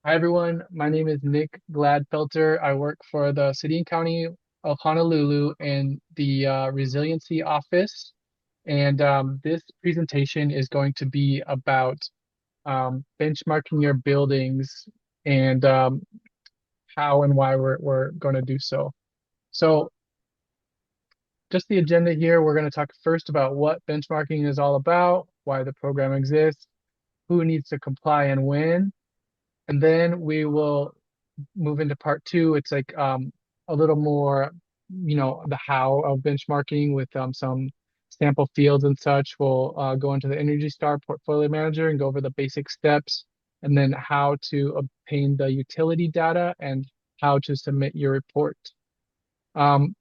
Hi everyone, my name is Nick Gladfelter. I work for the City and County of Honolulu in the Resiliency Office. And this presentation is going to be about benchmarking your buildings and how and why we're going to do so. So just the agenda here, we're going to talk first about what benchmarking is all about, why the program exists, who needs to comply and when. And then we will move into part two. It's like a little more, the how of benchmarking with some sample fields and such. We'll go into the Energy Star Portfolio Manager and go over the basic steps, and then how to obtain the utility data and how to submit your report. Um,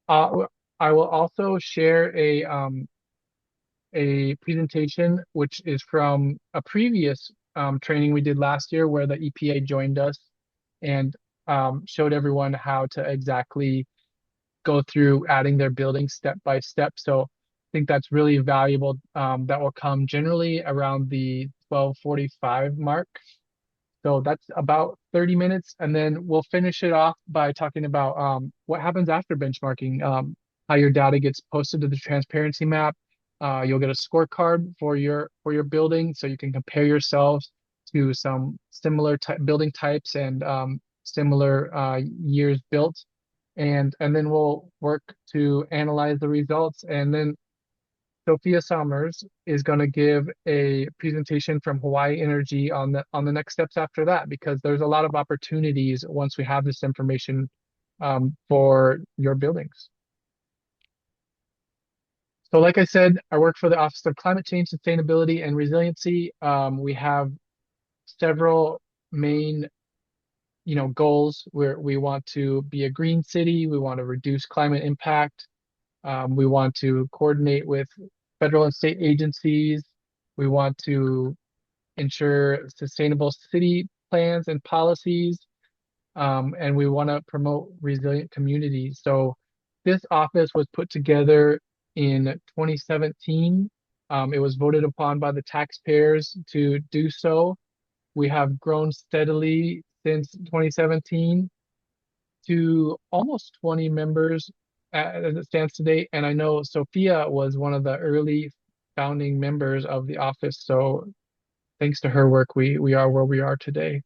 uh, I will also share a presentation which is from a previous training we did last year where the EPA joined us and showed everyone how to exactly go through adding their buildings step by step. So I think that's really valuable. That will come generally around the 12:45 mark. So that's about 30 minutes. And then we'll finish it off by talking about what happens after benchmarking, how your data gets posted to the transparency map. You'll get a scorecard for your building so you can compare yourselves to some similar building types and similar years built. And then we'll work to analyze the results. And then Sophia Summers is going to give a presentation from Hawai'i Energy on the next steps after that, because there's a lot of opportunities once we have this information for your buildings. So like I said, I work for the Office of Climate Change, Sustainability, and Resiliency. We have several main goals where we want to be a green city. We want to reduce climate impact. We want to coordinate with federal and state agencies. We want to ensure sustainable city plans and policies. And we want to promote resilient communities. So this office was put together in 2017. It was voted upon by the taxpayers to do so. We have grown steadily since 2017 to almost 20 members as it stands today. And I know Sophia was one of the early founding members of the office. So thanks to her work, we are where we are today.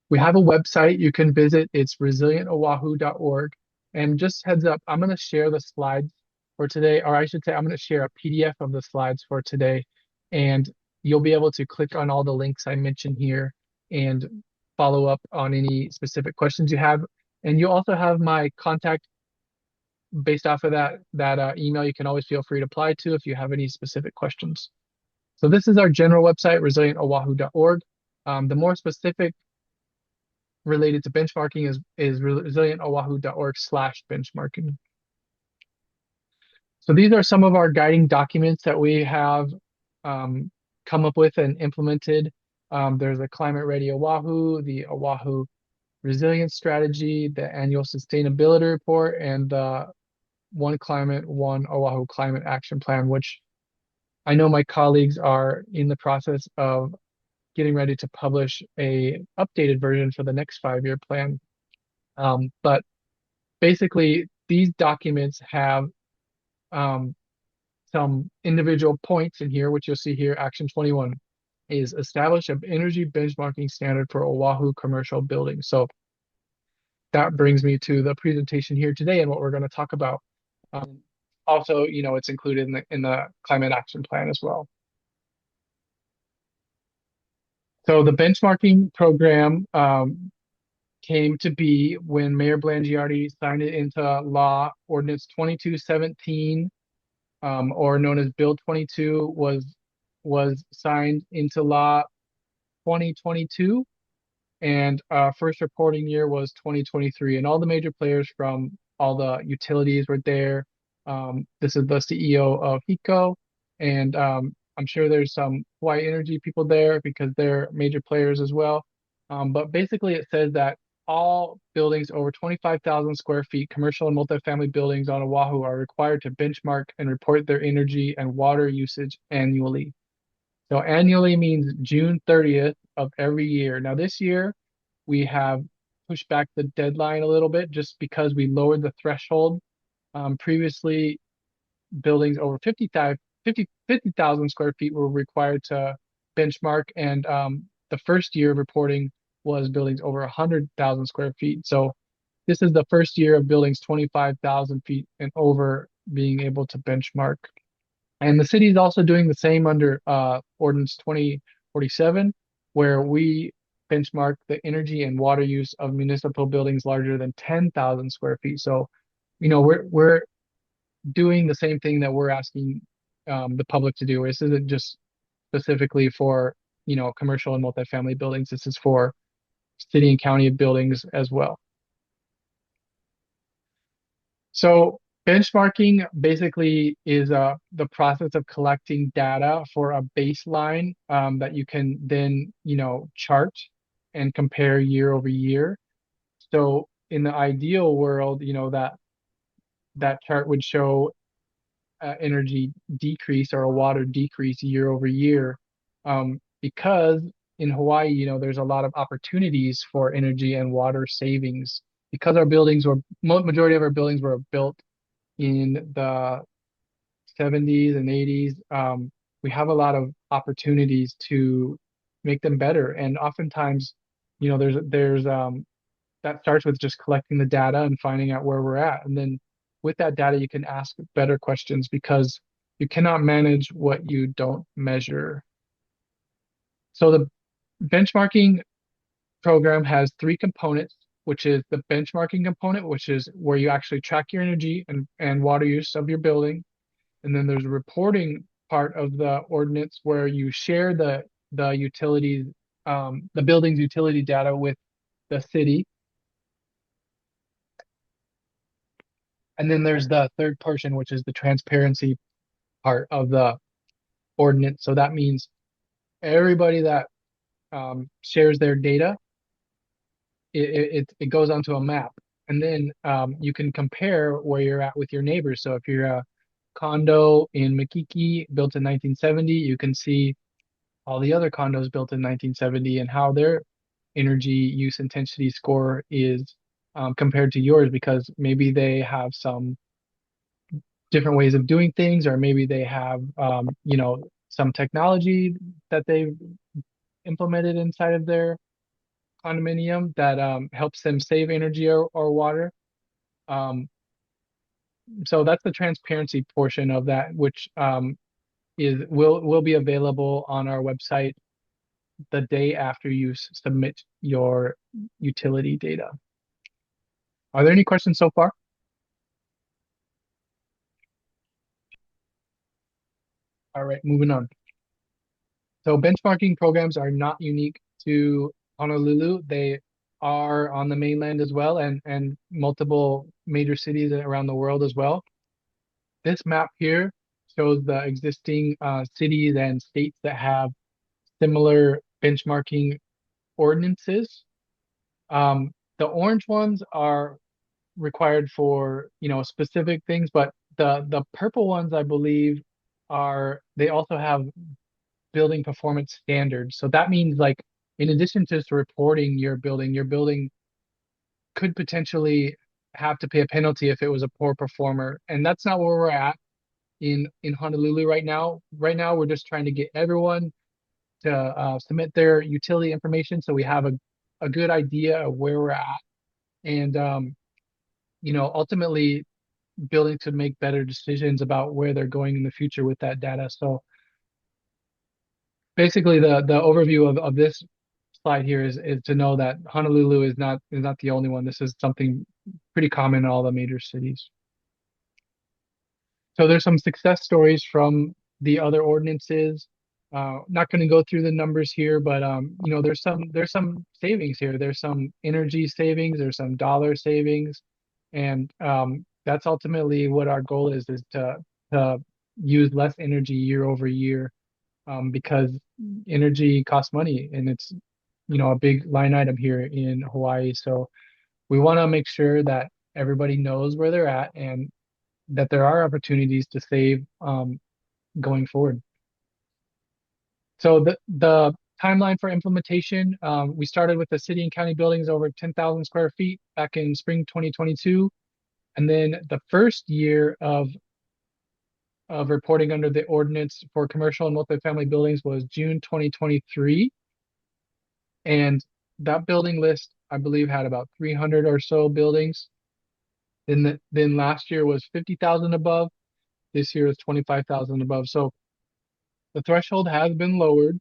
We have a website you can visit. It's resilientoahu.org. And just heads up, I'm going to share the slides for today, or I should say, I'm going to share a PDF of the slides for today. And you'll be able to click on all the links I mentioned here and follow up on any specific questions you have. And you also have my contact based off of that email. You can always feel free to apply to if you have any specific questions. So this is our general website, resilientoahu.org. The more specific related to benchmarking is resilientoahu.org/benchmarking. So these are some of our guiding documents that we have come up with and implemented. There's a Climate Ready Oahu, the Oahu Resilience Strategy, the Annual Sustainability Report, and the One Climate, One Oahu Climate Action Plan, which I know my colleagues are in the process of getting ready to publish a updated version for the next 5-year plan. But basically, these documents have some individual points in here, which you'll see here. Action 21 is establish an energy benchmarking standard for Oahu commercial buildings. So that brings me to the presentation here today and what we're going to talk about. Also, it's included in the climate action plan as well. So the benchmarking program came to be when Mayor Blangiardi signed it into law. Ordinance 2217, or known as Bill 22, was signed into law 2022, and first reporting year was 2023. And all the major players from all the utilities were there. This is the CEO of HECO, and I'm sure there's some Hawai'i Energy people there because they're major players as well. But basically it says that all buildings over 25,000 square feet, commercial and multifamily buildings on Oahu, are required to benchmark and report their energy and water usage annually. So annually means June 30th of every year. Now this year we have pushed back the deadline a little bit just because we lowered the threshold. Previously, buildings over 50,000 square feet were required to benchmark, and the first year of reporting was buildings over 100,000 square feet. So this is the first year of buildings 25,000 feet and over being able to benchmark. And the city is also doing the same under Ordinance 2047, where we benchmark the energy and water use of municipal buildings larger than 10,000 square feet. So, we're doing the same thing that we're asking the public to do. This isn't just specifically for, commercial and multifamily buildings. This is for city and county buildings as well. So benchmarking basically is the process of collecting data for a baseline that you can then, chart and compare year over year. So in the ideal world, that chart would show energy decrease or a water decrease year over year, because in Hawaii, there's a lot of opportunities for energy and water savings because majority of our buildings were built in the 70s and 80s. We have a lot of opportunities to make them better, and oftentimes, there's that starts with just collecting the data and finding out where we're at, and then with that data, you can ask better questions because you cannot manage what you don't measure. So the benchmarking program has three components, which is the benchmarking component, which is where you actually track your energy and water use of your building. And then there's a reporting part of the ordinance where you share the utilities, the building's utility data with the city. And then there's the third portion, which is the transparency part of the ordinance. So that means everybody that shares their data, it goes onto a map, and then you can compare where you're at with your neighbors. So if you're a condo in Makiki built in 1970, you can see all the other condos built in 1970 and how their energy use intensity score is compared to yours, because maybe they have some different ways of doing things, or maybe they have some technology that they've implemented inside of their condominium that helps them save energy or water. So that's the transparency portion of that, which will be available on our website the day after you submit your utility data. Are there any questions so far? All right, moving on. So benchmarking programs are not unique to Honolulu. They are on the mainland as well, and multiple major cities around the world as well. This map here shows the existing cities and states that have similar benchmarking ordinances. The orange ones are required for, specific things, but the purple ones, I believe, they also have building performance standards. So that means, like, in addition to just reporting your building could potentially have to pay a penalty if it was a poor performer. And that's not where we're at in Honolulu right now. Right now, we're just trying to get everyone to submit their utility information so we have a good idea of where we're at. And, ultimately building to make better decisions about where they're going in the future with that data. So basically the overview of this slide here is to know that Honolulu is not the only one. This is something pretty common in all the major cities. So there's some success stories from the other ordinances. Not going to go through the numbers here, but there's some savings here. There's some energy savings. There's some dollar savings, and that's ultimately what our goal is to use less energy year over year, because energy costs money, and it's a big line item here in Hawaii. So we want to make sure that everybody knows where they're at and that there are opportunities to save going forward. So the timeline for implementation, we started with the city and county buildings over 10,000 square feet back in spring 2022. And then the first year of reporting under the ordinance for commercial and multifamily buildings was June 2023. And that building list, I believe, had about 300 or so buildings. Then last year was 50,000 above. This year is 25,000 above. So the threshold has been lowered,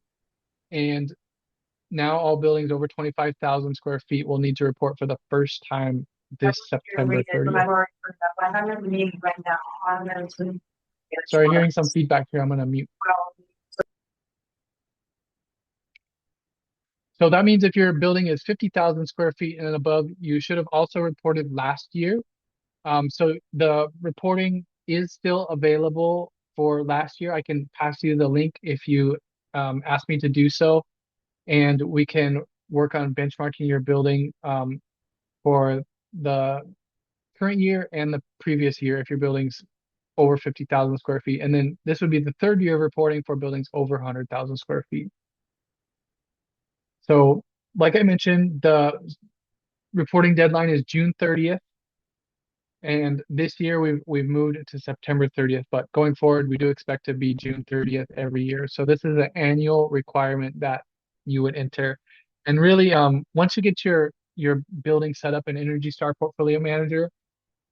and now all buildings over 25,000 square feet will need to report for the first time this September 30th. Sorry, hearing some feedback here. I'm going to mute. So that means if your building is 50,000 square feet and above, you should have also reported last year. So the reporting is still available for last year. I can pass you the link if you ask me to do so, and we can work on benchmarking your building for the current year and the previous year if your building's over 50,000 square feet. And then this would be the third year of reporting for buildings over 100,000 square feet. So like I mentioned, the reporting deadline is June 30th. And this year we've moved it to September 30th, but going forward we do expect to be June 30th every year. So this is an annual requirement that you would enter. And really, once you get your building set up in Energy Star Portfolio Manager,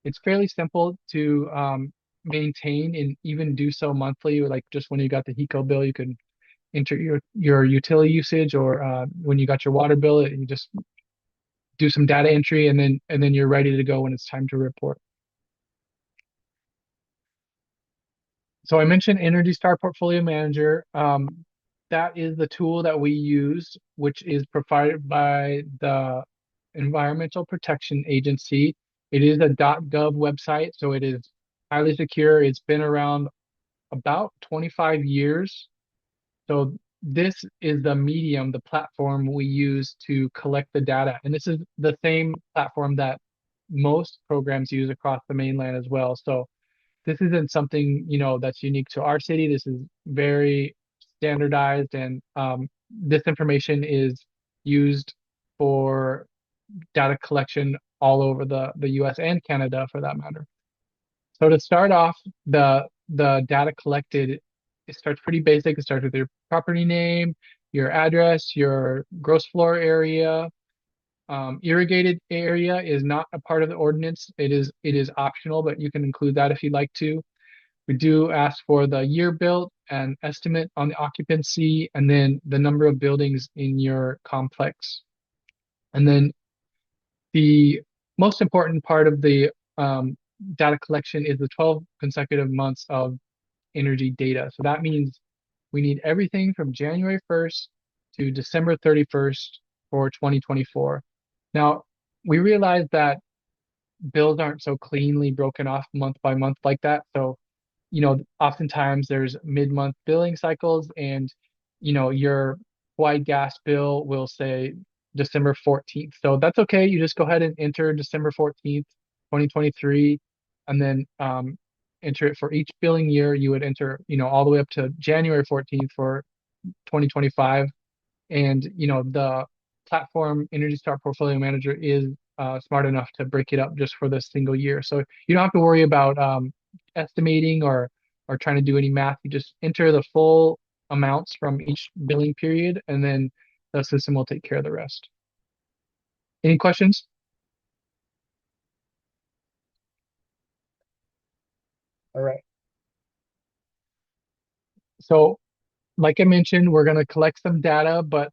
it's fairly simple to maintain and even do so monthly. Like just when you got the HECO bill, you can enter your utility usage, or when you got your water bill, you just do some data entry, and then you're ready to go when it's time to report. So I mentioned Energy Star Portfolio Manager. That is the tool that we use, which is provided by the Environmental Protection Agency. It is a .gov website, so it is highly secure. It's been around about 25 years. So this is the medium, the platform we use to collect the data. And this is the same platform that most programs use across the mainland as well. So this isn't something, that's unique to our city. This is very standardized, and this information is used for data collection all over the US and Canada for that matter. So to start off, the data collected, it starts pretty basic. It starts with your property name, your address, your gross floor area. Irrigated area is not a part of the ordinance. It is optional, but you can include that if you'd like to. We do ask for the year built, and estimate on the occupancy, and then the number of buildings in your complex. And then the most important part of the data collection is the 12 consecutive months of energy data. So that means we need everything from January 1st to December 31st for 2024. Now, we realize that bills aren't so cleanly broken off month by month like that. So, oftentimes there's mid-month billing cycles, and, your Hawaii gas bill will say December 14th. So that's okay. You just go ahead and enter December 14th, 2023, and then enter it for each billing year. You would enter, all the way up to January 14th for 2025. And, the platform Energy Star Portfolio Manager is smart enough to break it up just for the single year. So you don't have to worry about estimating or trying to do any math. You just enter the full amounts from each billing period, and then the system will take care of the rest. Any questions? All right. So like I mentioned, we're going to collect some data, but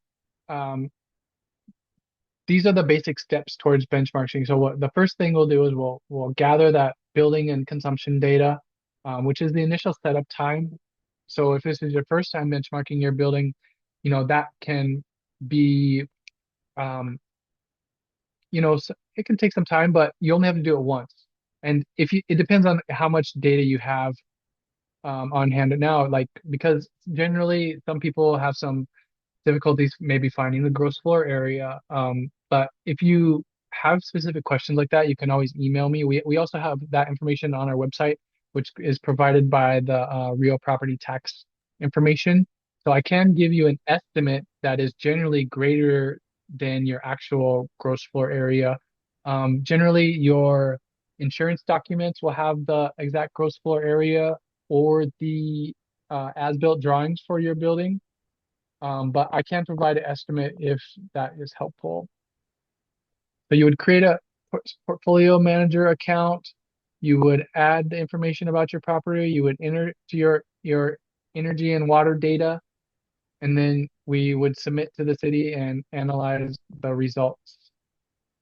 these are the basic steps towards benchmarking. So what the first thing we'll do is we'll gather that building and consumption data, which is the initial setup time. So if this is your first time benchmarking your building, that can be, it can take some time, but you only have to do it once. And it depends on how much data you have on hand now, like, because generally some people have some difficulties maybe finding the gross floor area. But if you have specific questions like that, you can always email me. We also have that information on our website, which is provided by the real property tax information. So I can give you an estimate that is generally greater than your actual gross floor area. Generally, your insurance documents will have the exact gross floor area or the as-built drawings for your building. But I can provide an estimate if that is helpful. So you would create a portfolio manager account. You would add the information about your property. You would enter to your energy and water data, and then we would submit to the city and analyze the results.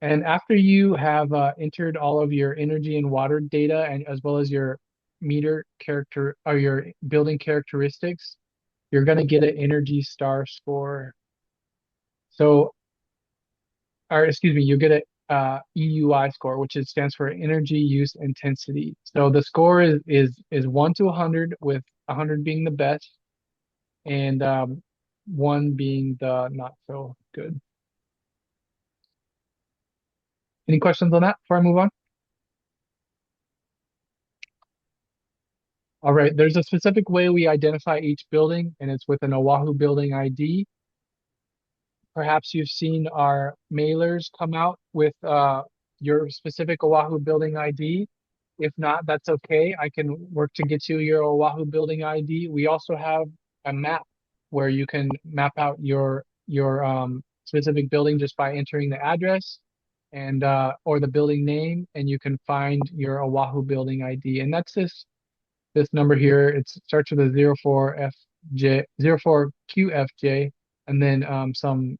And after you have entered all of your energy and water data, and as well as your meter character or your building characteristics, you're going to get an Energy Star score. So, or excuse me, you get a EUI score, which stands for Energy Use Intensity. So the score is 1 to 100, with 100 being the best and 1 being the not so good. Any questions on that before I move on? All right, there's a specific way we identify each building, and it's with an Oʻahu building ID. Perhaps you've seen our mailers come out with your specific Oʻahu building ID. If not, that's okay. I can work to get you your Oʻahu building ID. We also have a map where you can map out your specific building just by entering the address and or the building name, and you can find your Oʻahu building ID. And that's this number here. It starts with a 04QFJ, and then some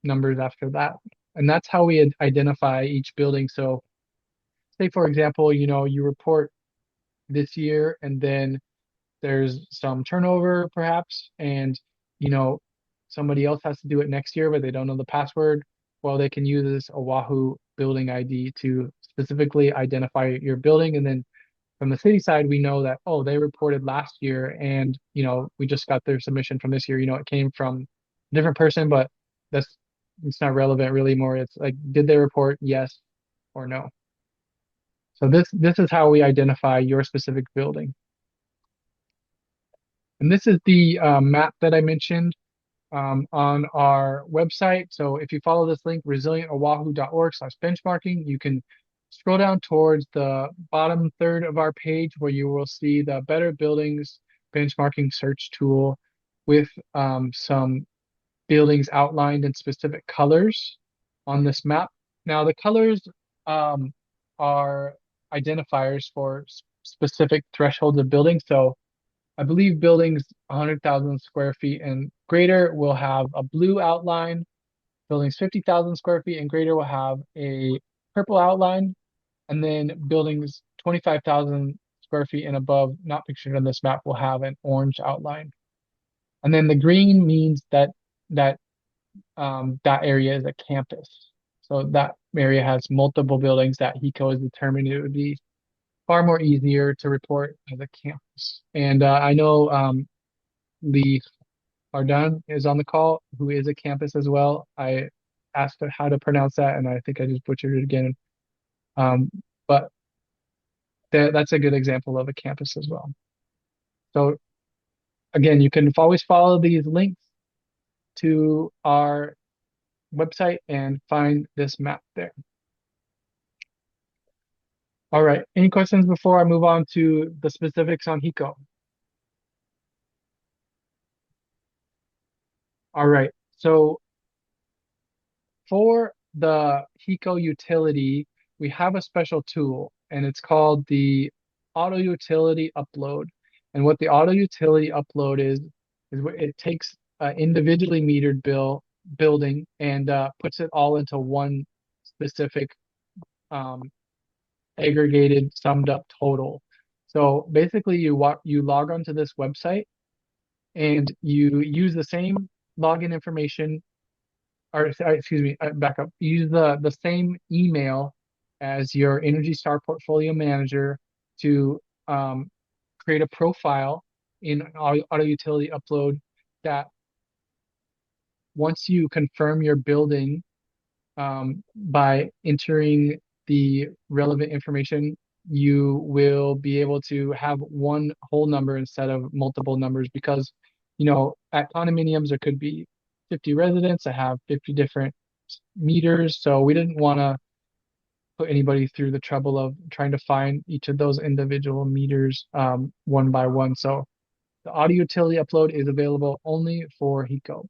numbers after that. And that's how we identify each building. So say, for example, you report this year, and then there's some turnover perhaps, and you know somebody else has to do it next year, but they don't know the password. Well, they can use this Oʻahu building ID to specifically identify your building. And then from the city side, we know that, oh, they reported last year, and we just got their submission from this year. It came from a different person, but that's it's not relevant really more. It's like, did they report yes or no? So this is how we identify your specific building. And this is the map that I mentioned on our website. So if you follow this link, resilientoahu.org/benchmarking, you can scroll down towards the bottom third of our page, where you will see the Better Buildings benchmarking search tool with some buildings outlined in specific colors on this map. Now, the colors are identifiers for specific thresholds of buildings. So I believe buildings 100,000 square feet and greater will have a blue outline. Buildings 50,000 square feet and greater will have a purple outline. And then buildings 25,000 square feet and above, not pictured on this map, will have an orange outline. And then the green means that that area is a campus. So that area has multiple buildings that HECO has determined it would be far more easier to report as a campus. And I know Lee Ardan is on the call, who is a campus as well. I asked her how to pronounce that, and I think I just butchered it again. But that's a good example of a campus as well. So again, you can always follow these links to our website and find this map there. All right, any questions before I move on to the specifics on HECO? All right, so for the HECO utility, we have a special tool, and it's called the Auto Utility Upload. And what the Auto Utility Upload is it takes an individually metered building and puts it all into one specific aggregated, summed up total. So basically, you log onto this website, and you use the same login information, or excuse me, back up. Use the same email as your Energy Star portfolio manager to create a profile in Auto Utility Upload that, once you confirm your building by entering the relevant information, you will be able to have one whole number instead of multiple numbers, because at condominiums, there could be 50 residents that have 50 different meters. So we didn't want to put anybody through the trouble of trying to find each of those individual meters one by one. So the auto utility upload is available only for HECO.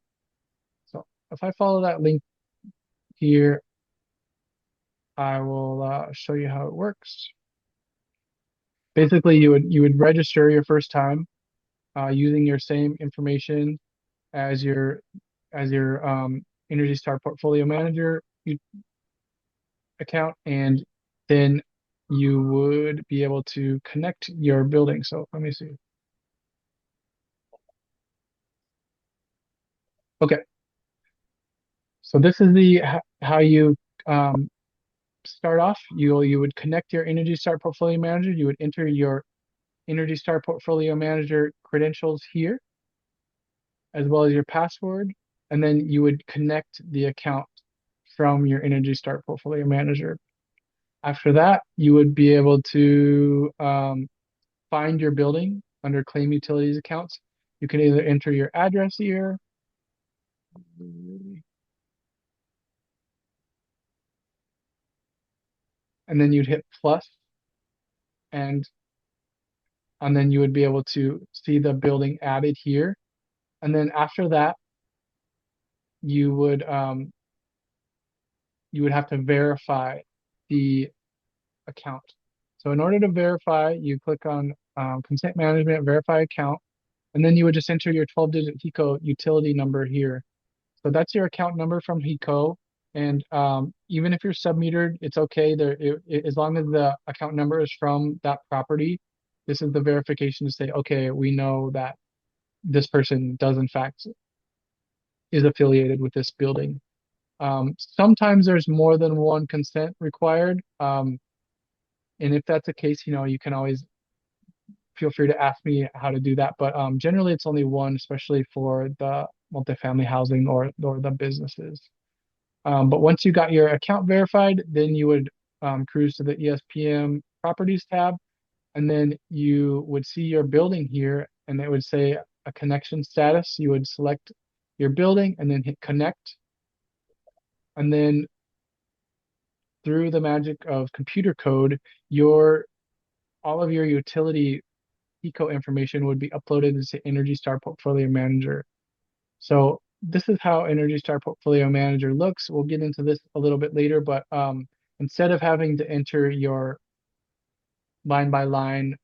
So if I follow that link here, I will show you how it works. Basically, you would register your first time using your same information as your Energy Star Portfolio Manager account, and then you would be able to connect your building. So let me see. Okay, so this is the how you um, start off. You would connect your Energy Star Portfolio Manager. You would enter your Energy Star Portfolio Manager credentials here, as well as your password, and then you would connect the account from your Energy Star Portfolio Manager. After that, you would be able to find your building under Claim Utilities Accounts. You can either enter your address here, and then you'd hit plus, and and then you would be able to see the building added here. And then after that, you would um, you would have to verify the account. So in order to verify, you click on Consent Management, Verify Account, and then you would just enter your 12-digit HECO utility number here. So that's your account number from HECO. And even if you're submetered, it's okay. As long as the account number is from that property, this is the verification to say, okay, we know that this person does in fact is affiliated with this building. Sometimes there's more than one consent required. And if that's the case, you can always feel free to ask me how to do that. But generally, it's only one, especially for the multifamily housing or the businesses. But once you got your account verified, then you would cruise to the ESPM Properties tab, and then you would see your building here, and it would say a connection status. You would select your building and then hit connect. And then through the magic of computer code, all of your utility HECO information would be uploaded into Energy Star Portfolio Manager. So this is how Energy Star Portfolio Manager looks. We'll get into this a little bit later, but instead of having to enter your line by line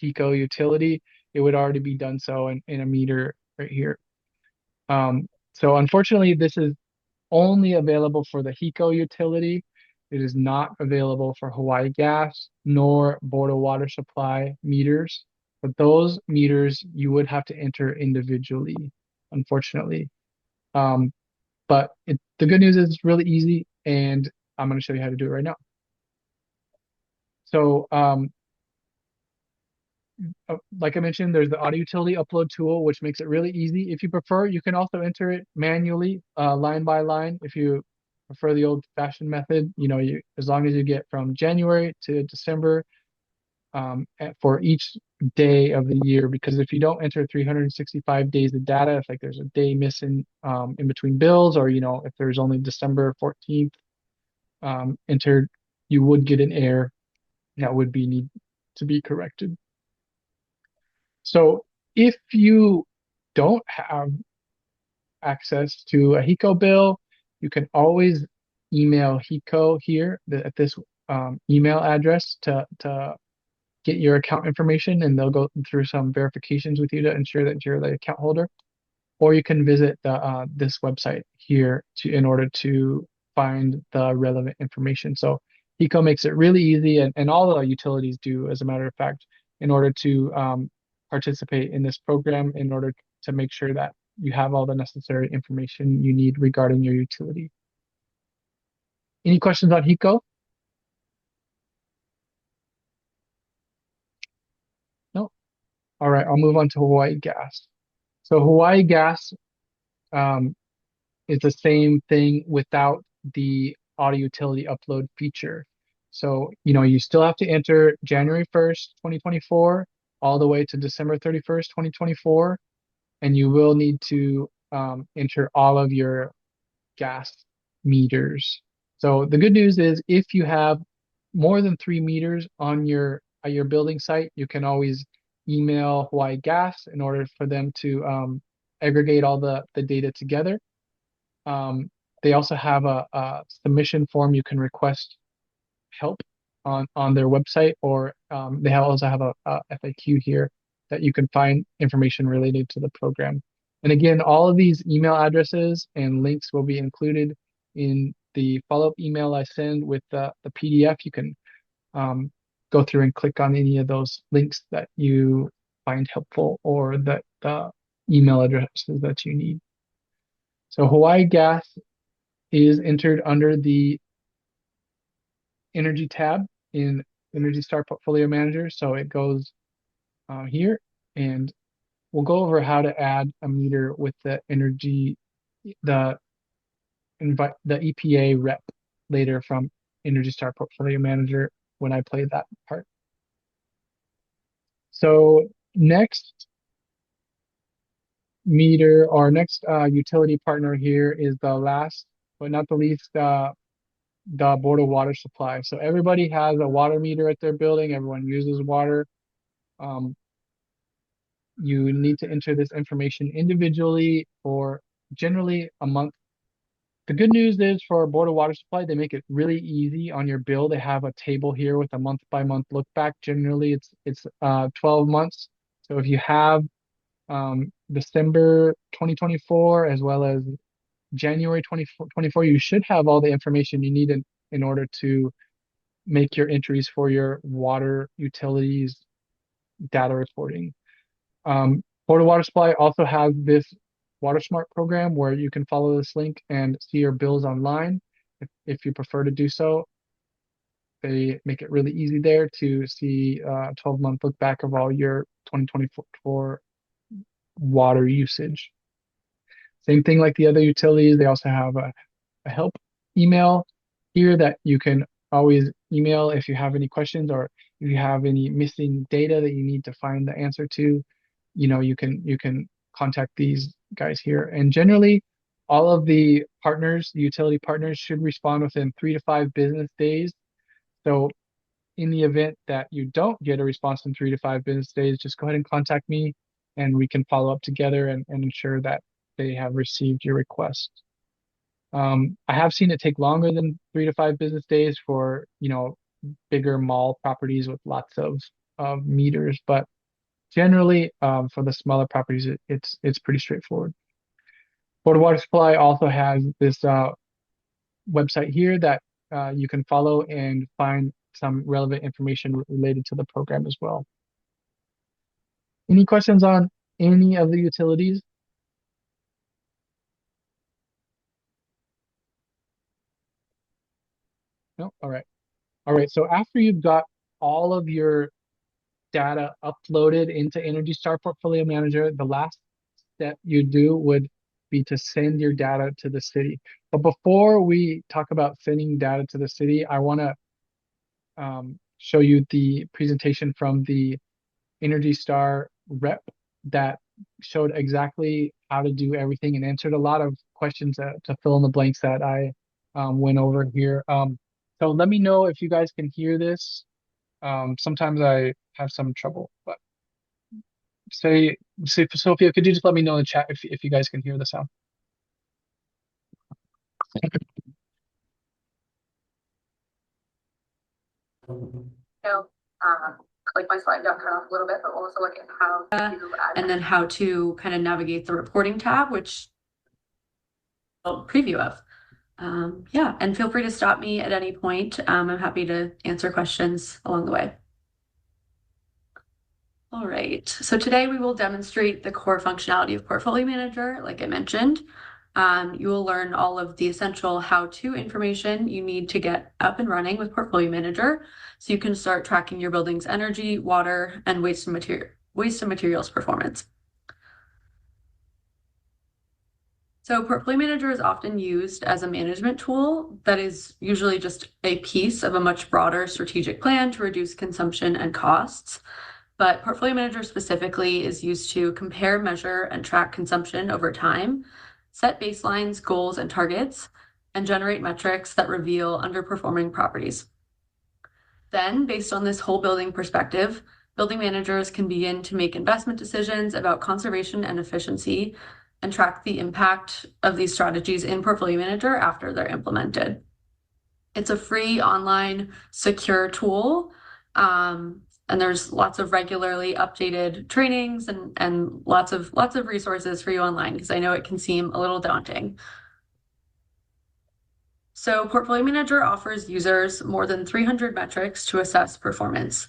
HECO utility, it would already be done so in a meter right here. So unfortunately, this is only available for the HECO utility. It is not available for Hawaii Gas nor Board of Water Supply meters. But those meters you would have to enter individually, unfortunately. But the good news is it's really easy, and I'm going to show you how to do it right now. So like I mentioned, there's the auto utility upload tool, which makes it really easy. If you prefer, you can also enter it manually, line by line. If you prefer the old-fashioned method, as long as you get from January to December for each day of the year, because if you don't enter 365 days of data, if like there's a day missing in between bills, or if there's only December 14th entered, you would get an error that would need to be corrected. So if you don't have access to a HECO bill, you can always email HECO here at this email address to get your account information, and they'll go through some verifications with you to ensure that you're the account holder. Or you can visit this website here in order to find the relevant information. So HECO makes it really easy, and all the utilities do, as a matter of fact, in order to participate in this program, in order to make sure that you have all the necessary information you need regarding your utility. Any questions on HECO? No? All right, I'll move on to Hawaii Gas. So Hawaii Gas um, is the same thing without the auto utility upload feature. So, you still have to enter January 1st, 2024, all the way to December 31st, 2024. and you will need to enter all of your gas meters. So the good news is if you have more than 3 meters on your at your building site, you can always email Hawaii Gas in order for them to aggregate all the data together. They also have a submission form you can request help on their website, or they also have a FAQ here that you can find information related to the program. And again, all of these email addresses and links will be included in the follow-up email I send with the PDF. You can go through and click on any of those links that you find helpful, or the email addresses that you need. So Hawaii Gas is entered under the Energy tab in Energy Star Portfolio Manager. So it goes here, and we'll go over how to add a meter with the EPA rep later from Energy Star Portfolio Manager when I play that part. So next meter, or next utility partner here is the last but not the least, the Board of Water Supply. So everybody has a water meter at their building. Everyone uses water. You need to enter this information individually for generally a month. The good news is for Board of Water Supply, they make it really easy on your bill. They have a table here with a month-by-month look back. Generally, it's 12 months. So if you have December 2024 as well as January 2024, you should have all the information you need in order to make your entries for your water utilities data reporting. Board of Water Supply also has this Water Smart program where you can follow this link and see your bills online if you prefer to do so. They make it really easy there to see a 12-month look back of all your 2024 water usage. Same thing like the other utilities, they also have a help email here that you can always email if you have any questions, or if you have any missing data that you need to find the answer to. You can contact these guys here. And generally, all of the partners, the utility partners, should respond within 3 to 5 business days. So in the event that you don't get a response in 3 to 5 business days, just go ahead and contact me and we can follow up together and ensure that they have received your request. I have seen it take longer than 3 to 5 business days for, bigger mall properties with lots of meters, but generally, for the smaller properties, it's pretty straightforward. Board of Water Supply also has this website here that you can follow and find some relevant information related to the program as well. Any questions on any of the utilities? No? All right. All right. So after you've got all of your data uploaded into Energy Star Portfolio Manager, the last step you do would be to send your data to the city. But before we talk about sending data to the city, I want to show you the presentation from the Energy Star rep that showed exactly how to do everything and answered a lot of questions to fill in the blanks that I went over here. So let me know if you guys can hear this. Sometimes I have some trouble, but say Sophia, could you just let me know in the chat if you guys can hear the sound? So, like my slide got cut off a little bit, but we'll also look at how to add, and then how to kind of navigate the reporting tab, which I'll preview of. Yeah, and feel free to stop me at any point. I'm happy to answer questions along the way. All right, so today we will demonstrate the core functionality of Portfolio Manager, like I mentioned. You will learn all of the essential how-to information you need to get up and running with Portfolio Manager, so you can start tracking your building's energy, water, and waste and materials performance. So Portfolio Manager is often used as a management tool that is usually just a piece of a much broader strategic plan to reduce consumption and costs. but Portfolio Manager specifically is used to compare, measure, and track consumption over time, set baselines, goals, and targets, and generate metrics that reveal underperforming properties. Then, based on this whole building perspective, building managers can begin to make investment decisions about conservation and efficiency and track the impact of these strategies in Portfolio Manager after they're implemented. It's a free online secure tool, and there's lots of regularly updated trainings and lots of resources for you online, because I know it can seem a little daunting. So Portfolio Manager offers users more than 300 metrics to assess performance.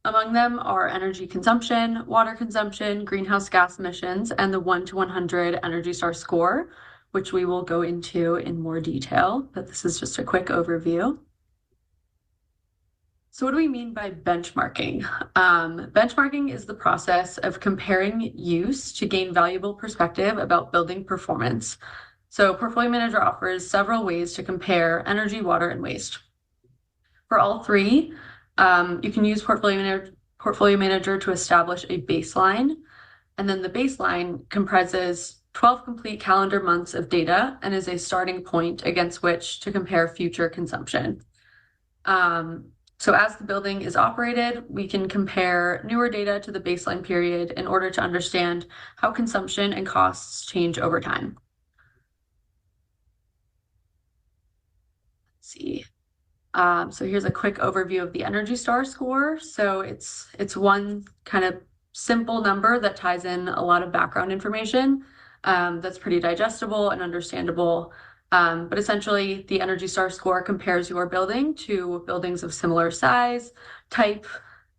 Among them are energy consumption, water consumption, greenhouse gas emissions, and the 1 to 100 Energy Star score, which we will go into in more detail, but this is just a quick overview. So what do we mean by benchmarking? Benchmarking is the process of comparing use to gain valuable perspective about building performance. So Portfolio Manager offers several ways to compare energy, water, and waste. For all three, you can use Portfolio Manager to establish a baseline, and then the baseline comprises 12 complete calendar months of data and is a starting point against which to compare future consumption. So as the building is operated, we can compare newer data to the baseline period in order to understand how consumption and costs change over time. Let's see. So here's a quick overview of the Energy Star score. So it's one kind of simple number that ties in a lot of background information that's pretty digestible and understandable. But essentially, the Energy Star score compares your building to buildings of similar size, type,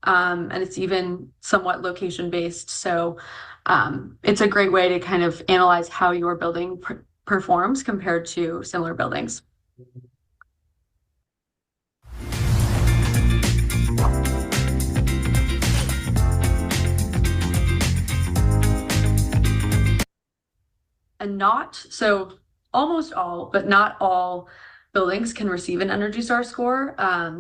and it's even somewhat location-based. So it's a great way to kind of analyze how your building performs compared to similar buildings. And almost all, but not all buildings can receive an Energy Star score.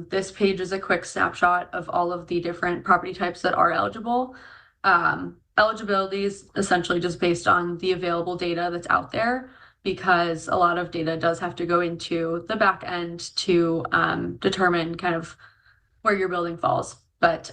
This page is a quick snapshot of all of the different property types that are eligible. Eligibility is essentially just based on the available data that's out there, because a lot of data does have to go into the back end to determine kind of where your building falls. But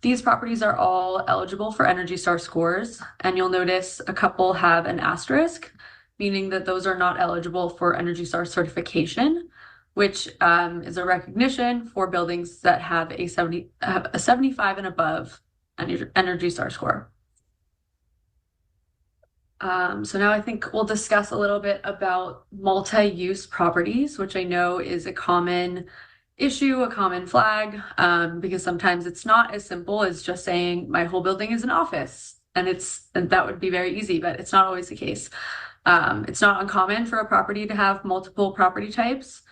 these properties are all eligible for Energy Star scores, and you'll notice a couple have an asterisk, meaning that those are not eligible for Energy Star certification, which is a recognition for buildings that have a 75 and above Energy Star score. So now I think we'll discuss a little bit about multi-use properties, which I know is a common issue, a common flag, because sometimes it's not as simple as just saying my whole building is an office, and that would be very easy, but it's not always the case. It's not uncommon for a property to have multiple property types,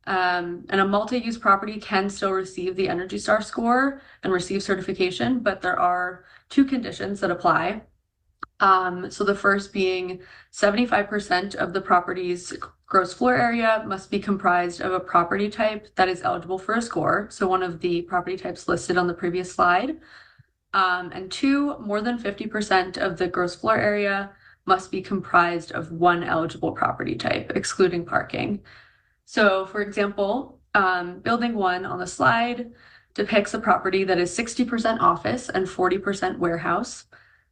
and a multi-use property can still receive the Energy Star score and receive certification, but there are two conditions that apply. So the first being 75% of the property's gross floor area must be comprised of a property type that is eligible for a score. So one of the property types listed on the previous slide. And two, more than 50% of the gross floor area must be comprised of one eligible property type, excluding parking. So for example, building 1 on the slide depicts a property that is 60% office and 40% warehouse.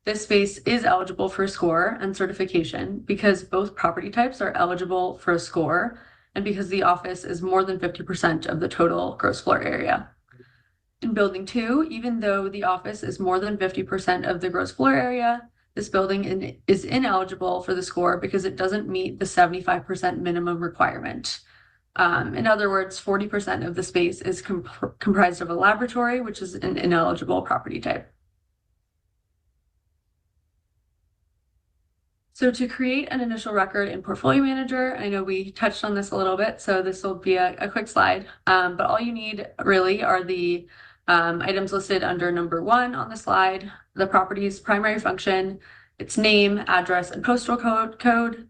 This space is eligible for a score and certification because both property types are eligible for a score, and because the office is more than 50% of the total gross floor area. In building 2, even though the office is more than 50% of the gross floor area, this building is ineligible for the score because it doesn't meet the 75% minimum requirement. In other words, 40% of the space is comprised of a laboratory, which is an ineligible property type. So to create an initial record in Portfolio Manager, I know we touched on this a little bit, so this will be a quick slide, but all you need really are the items listed under number 1 on the slide, the property's primary function, its name, address, and postal code,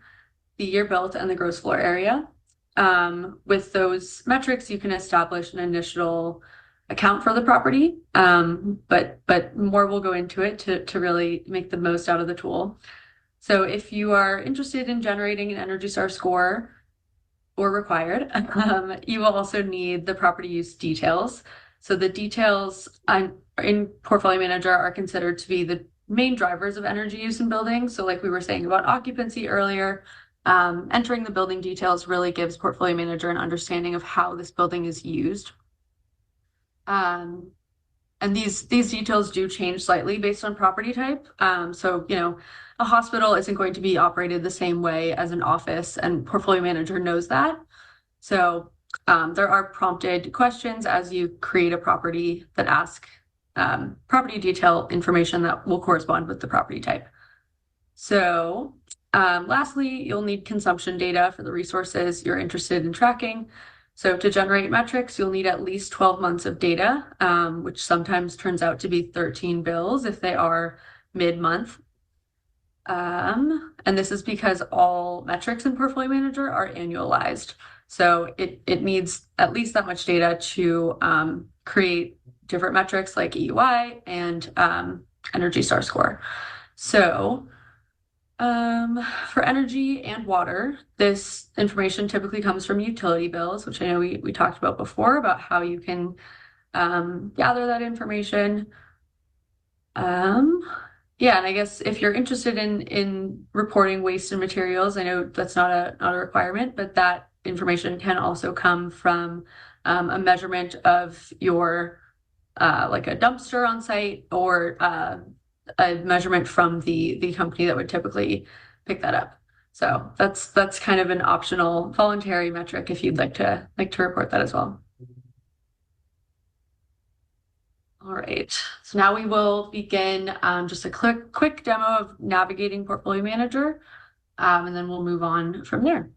the year built, and the gross floor area. With those metrics, you can establish an initial account for the property. But more will go into it to really make the most out of the tool. So if you are interested in generating an Energy Star score or required, you will also need the property use details. So the details in Portfolio Manager are considered to be the main drivers of energy use in buildings. So like we were saying about occupancy earlier, entering the building details really gives Portfolio Manager an understanding of how this building is used. And these details do change slightly based on property type. So, a hospital isn't going to be operated the same way as an office, and Portfolio Manager knows that. So there are prompted questions as you create a property that ask property detail information that will correspond with the property type. So lastly, you'll need consumption data for the resources you're interested in tracking. So to generate metrics, you'll need at least 12 months of data, which sometimes turns out to be 13 bills if they are mid-month. And this is because all metrics in Portfolio Manager are annualized. So it needs at least that much data to create different metrics like EUI and Energy Star score. So for energy and water, this information typically comes from utility bills, which I know we talked about before, about how you can gather that information. Yeah, and I guess if you're interested in reporting waste and materials, I know that's not a requirement, but that information can also come from a measurement of your like a dumpster on site or a measurement from the company that would typically pick that up. So that's kind of an optional voluntary metric if you'd like to report that as well. All right, so now we will begin just a quick demo of navigating Portfolio Manager, and then we'll move on from there.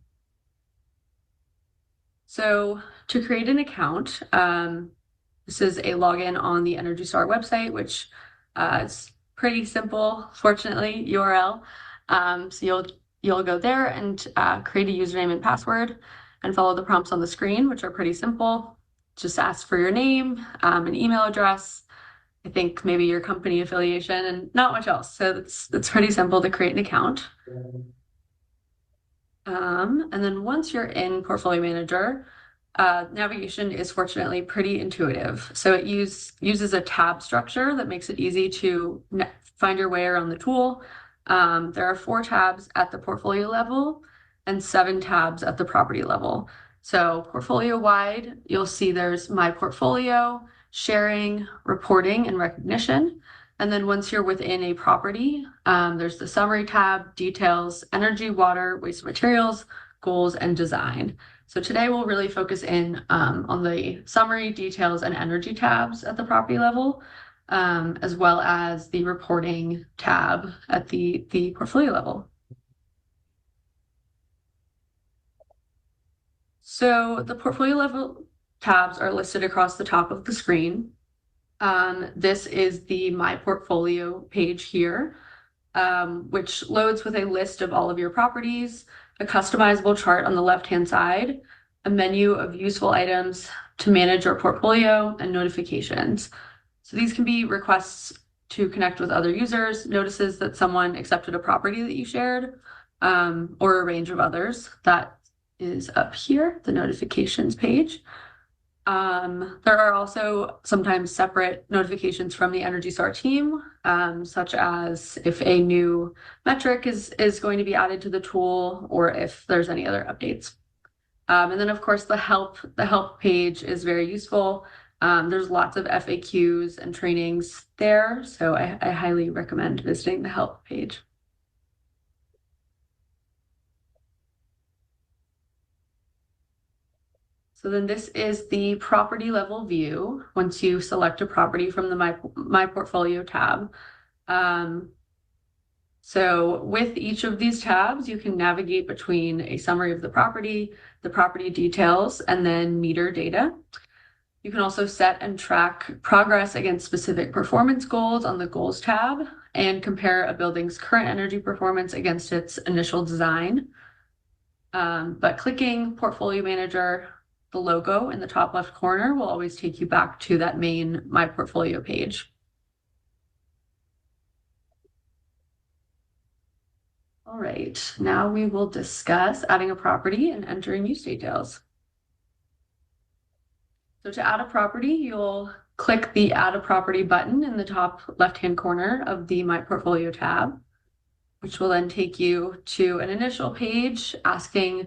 So to create an account, this is a login on the Energy Star website, which is pretty simple, fortunately, URL. So you'll go there and create a username and password and follow the prompts on the screen, which are pretty simple. Just ask for your name, an email address, I think maybe your company affiliation, and not much else. So it's pretty simple to create an account. And then once you're in Portfolio Manager, navigation is fortunately pretty intuitive. So it uses a tab structure that makes it easy to find your way around the tool. There are 4 tabs at the portfolio level and 7 tabs at the property level. So portfolio wide, you'll see there's My Portfolio, Sharing, Reporting, and Recognition. And then once you're within a property, there's the Summary tab, Details, Energy, Water, Waste Materials, Goals, and Design. So today we'll really focus in on the Summary, Details, and Energy tabs at the property level, as well as the Reporting tab at the portfolio level. So the portfolio level tabs are listed across the top of the screen. This is the My Portfolio page here, which loads with a list of all of your properties, a customizable chart on the left-hand side, a menu of useful items to manage your portfolio, and notifications. So these can be requests to connect with other users, notices that someone accepted a property that you shared, or a range of others. That is up here, the notifications page. There are also sometimes separate notifications from the Energy Star team, such as if a new metric is going to be added to the tool or if there's any other updates. And then of course the help page is very useful. There's lots of FAQs and trainings there, so I highly recommend visiting the help page. So then this is the property level view once you select a property from the My Portfolio tab. So with each of these tabs, you can navigate between a summary of the property details, and then meter data. You can also set and track progress against specific performance goals on the Goals tab and compare a building's current energy performance against its initial design. But clicking Portfolio Manager the logo in the top left corner will always take you back to that main My Portfolio page. All right, now we will discuss adding a property and entering use details. So to add a property, you'll click the Add a Property button in the top left-hand corner of the My Portfolio tab, which will then take you to an initial page asking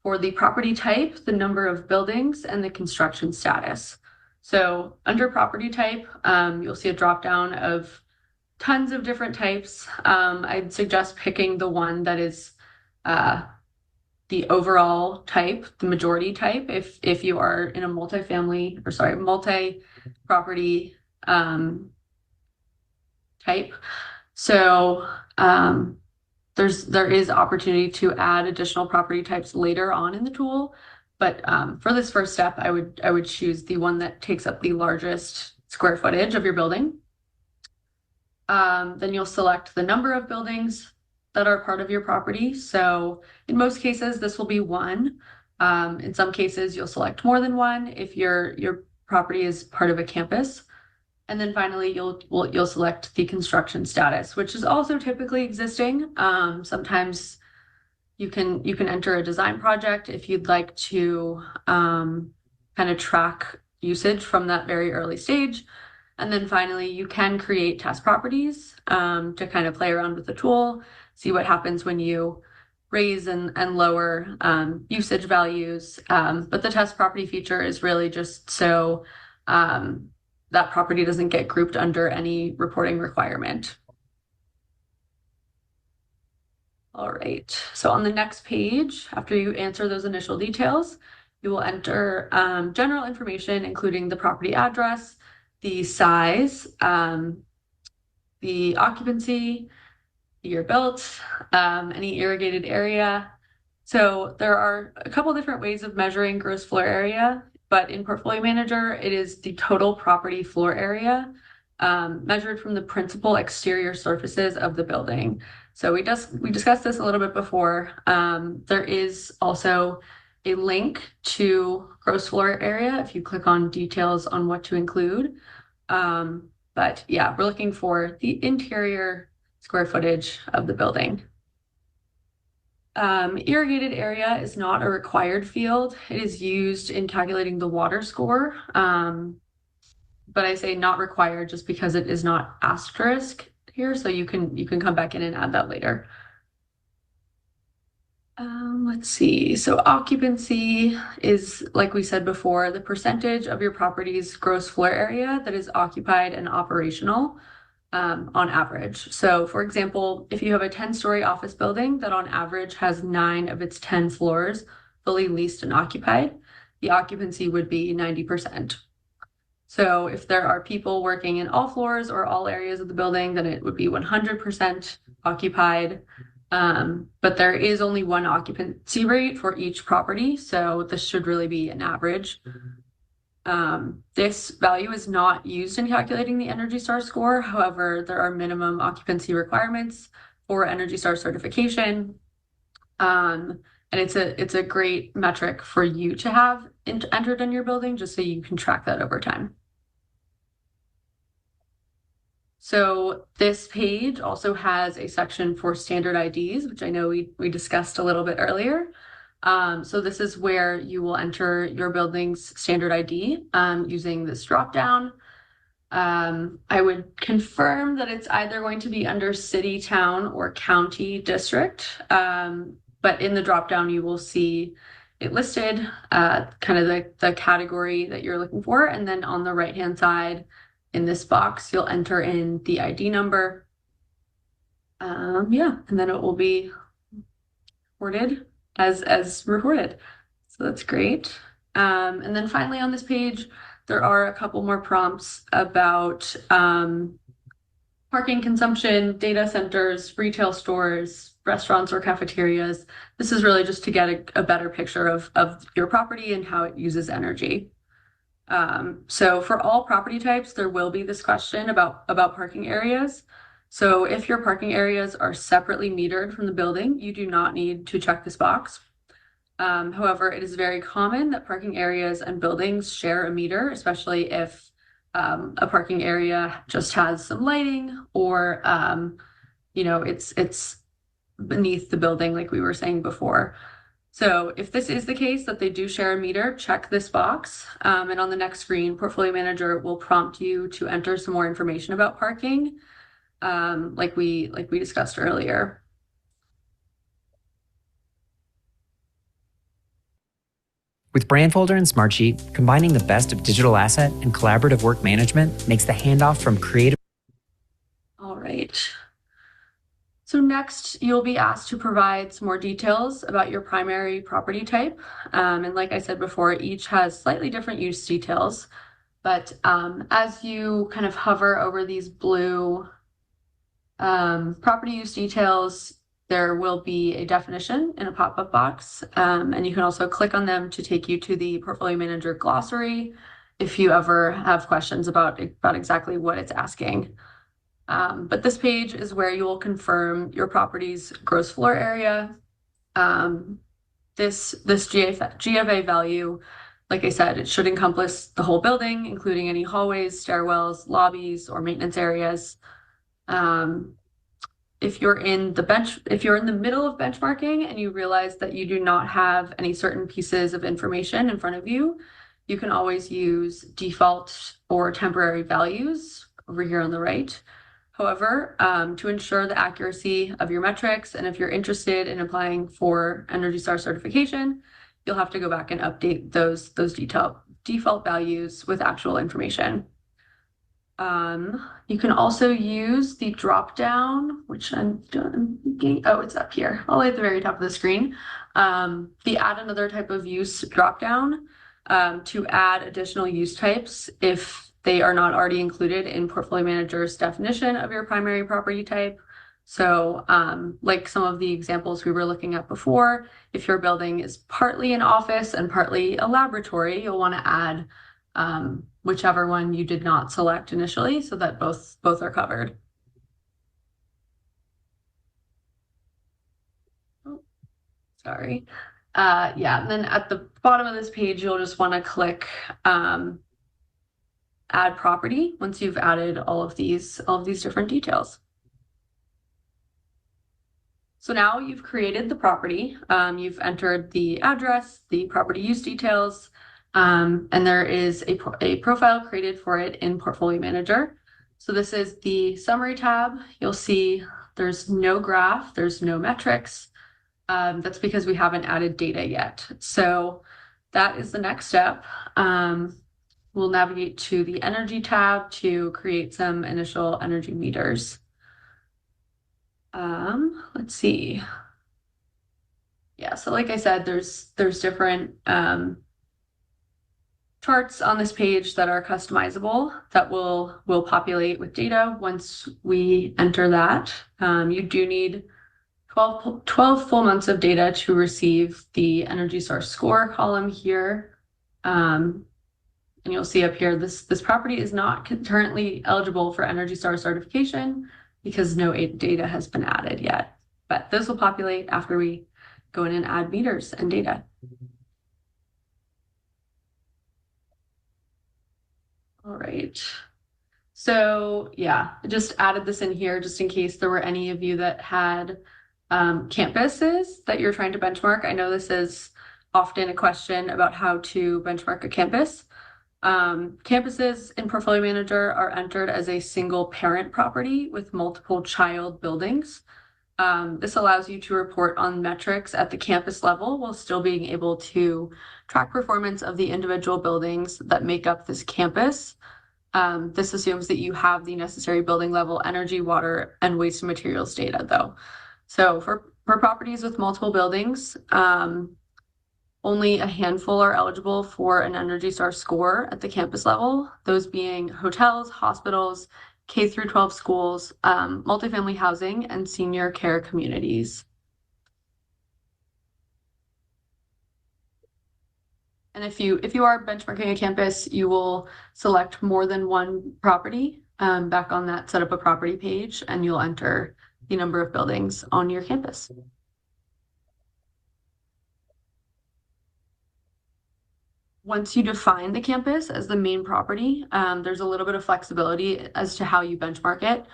for the property type, the number of buildings, and the construction status. So under property type, you'll see a drop-down of tons of different types. I'd suggest picking the one that is the overall type, the majority type, if you are in a multi-property type. So there is opportunity to add additional property types later on in the tool, but for this first step, I would choose the one that takes up the largest square footage of your building. Then you'll select the number of buildings that are part of your property. So in most cases, this will be one. In some cases, you'll select more than one if your property is part of a campus. And then finally, you'll select the construction status, which is also typically existing. Sometimes you can enter a design project if you'd like to kind of track usage from that very early stage. And then finally, you can create test properties to kind of play around with the tool, see what happens when you raise and lower usage values. But the test property feature is really just so that property doesn't get grouped under any reporting requirement. All right, so on the next page, after you answer those initial details, you will enter general information, including the property address, the size, the occupancy, year built, any irrigated area. So there are a couple different ways of measuring gross floor area, but in Portfolio Manager, it is the total property floor area measured from the principal exterior surfaces of the building. So we discussed this a little bit before. There is also a link to gross floor area if you click on details on what to include. But yeah, we're looking for the interior square footage of the building. Irrigated area is not a required field. It is used in calculating the water score. But I say not required just because it is not asterisk here, so you can come back in and add that later. Let's see. So occupancy is, like we said before, the percentage of your property's gross floor area that is occupied and operational on average. So for example, if you have a 10-story office building that on average has 9 of its 10 floors fully leased and occupied, the occupancy would be 90%. So if there are people working in all floors or all areas of the building, then it would be 100% occupied. But there is only one occupancy rate for each property, so this should really be an average. This value is not used in calculating the Energy Star score. However, there are minimum occupancy requirements for Energy Star certification. And it's a great metric for you to have entered in your building, just so you can track that over time. So this page also has a section for standard IDs, which I know we discussed a little bit earlier. So this is where you will enter your building's standard ID using this dropdown. I would confirm that it's either going to be under city, town, or county district. But in the dropdown, you will see it listed, kind of the category that you're looking for. And then on the right-hand side, in this box, you'll enter in the ID number. Yeah, and then it will be recorded as recorded. So that's great. And then finally on this page, there are a couple more prompts about parking consumption, data centers, retail stores, restaurants or cafeterias. This is really just to get a better picture of your property and how it uses energy. So for all property types, there will be this question about parking areas. So if your parking areas are separately metered from the building, you do not need to check this box. However, it is very common that parking areas and buildings share a meter, especially if a parking area just has some lighting or it's beneath the building, like we were saying before. So if this is the case that they do share a meter, check this box. And on the next screen, Portfolio Manager will prompt you to enter some more information about parking, like we discussed earlier. With Brandfolder and Smartsheet, combining the best of digital asset and collaborative work management makes the handoff from creative. All right. So next, you'll be asked to provide some more details about your primary property type. And like I said before, each has slightly different use details. But as you kind of hover over these blue property use details, there will be a definition in a pop-up box. And you can also click on them to take you to the Portfolio Manager glossary if you ever have questions about exactly what it's asking. But this page is where you will confirm your property's gross floor area. This GFA value, like I said, it should encompass the whole building, including any hallways, stairwells, lobbies, or maintenance areas. If you're in the middle of benchmarking and you realize that you do not have any certain pieces of information in front of you, you can always use default or temporary values over here on the right. However, to ensure the accuracy of your metrics, and if you're interested in applying for Energy Star certification, you'll have to go back and update those default values with actual information. You can also use the drop down, which I'm doing. Oh, it's up here, all the way at the very top of the screen. The add another type of use drop down to add additional use types if they are not already included in Portfolio Manager's definition of your primary property type. So like some of the examples we were looking at before, if your building is partly an office and partly a laboratory, you'll want to add whichever one you did not select initially so that both are covered. Oh, sorry. Yeah, and then at the bottom of this page, you'll just want to click add property once you've added all of these different details. So now you've created the property, you've entered the address, the property use details, and there is a profile created for it in Portfolio Manager. So this is the summary tab. You'll see there's no graph, there's no metrics. That's because we haven't added data yet. So that is the next step. We'll navigate to the energy tab to create some initial energy meters. Let's see. Yeah, so like I said, there's different charts on this page that are customizable that will populate with data once we enter that. You do need 12 full months of data to receive the Energy Star score column here. And you'll see up here, this property is not currently eligible for Energy Star certification because no data has been added yet. But this will populate after we go in and add meters and data. All right. So yeah, I just added this in here just in case there were any of you that had campuses that you're trying to benchmark. I know this is often a question about how to benchmark a campus. Campuses in Portfolio Manager are entered as a single parent property with multiple child buildings. This allows you to report on metrics at the campus level while still being able to track performance of the individual buildings that make up this campus. This assumes that you have the necessary building level energy, water, and waste materials data though. So for properties with multiple buildings, only a handful are eligible for an Energy Star score at the campus level, those being hotels, hospitals, K through 12 schools, multifamily housing, and senior care communities. And if you are benchmarking a campus, you will select more than one property back on that set up a property page, and you'll enter the number of buildings on your campus. Once you define the campus as the main property, there's a little bit of flexibility as to how you benchmark it.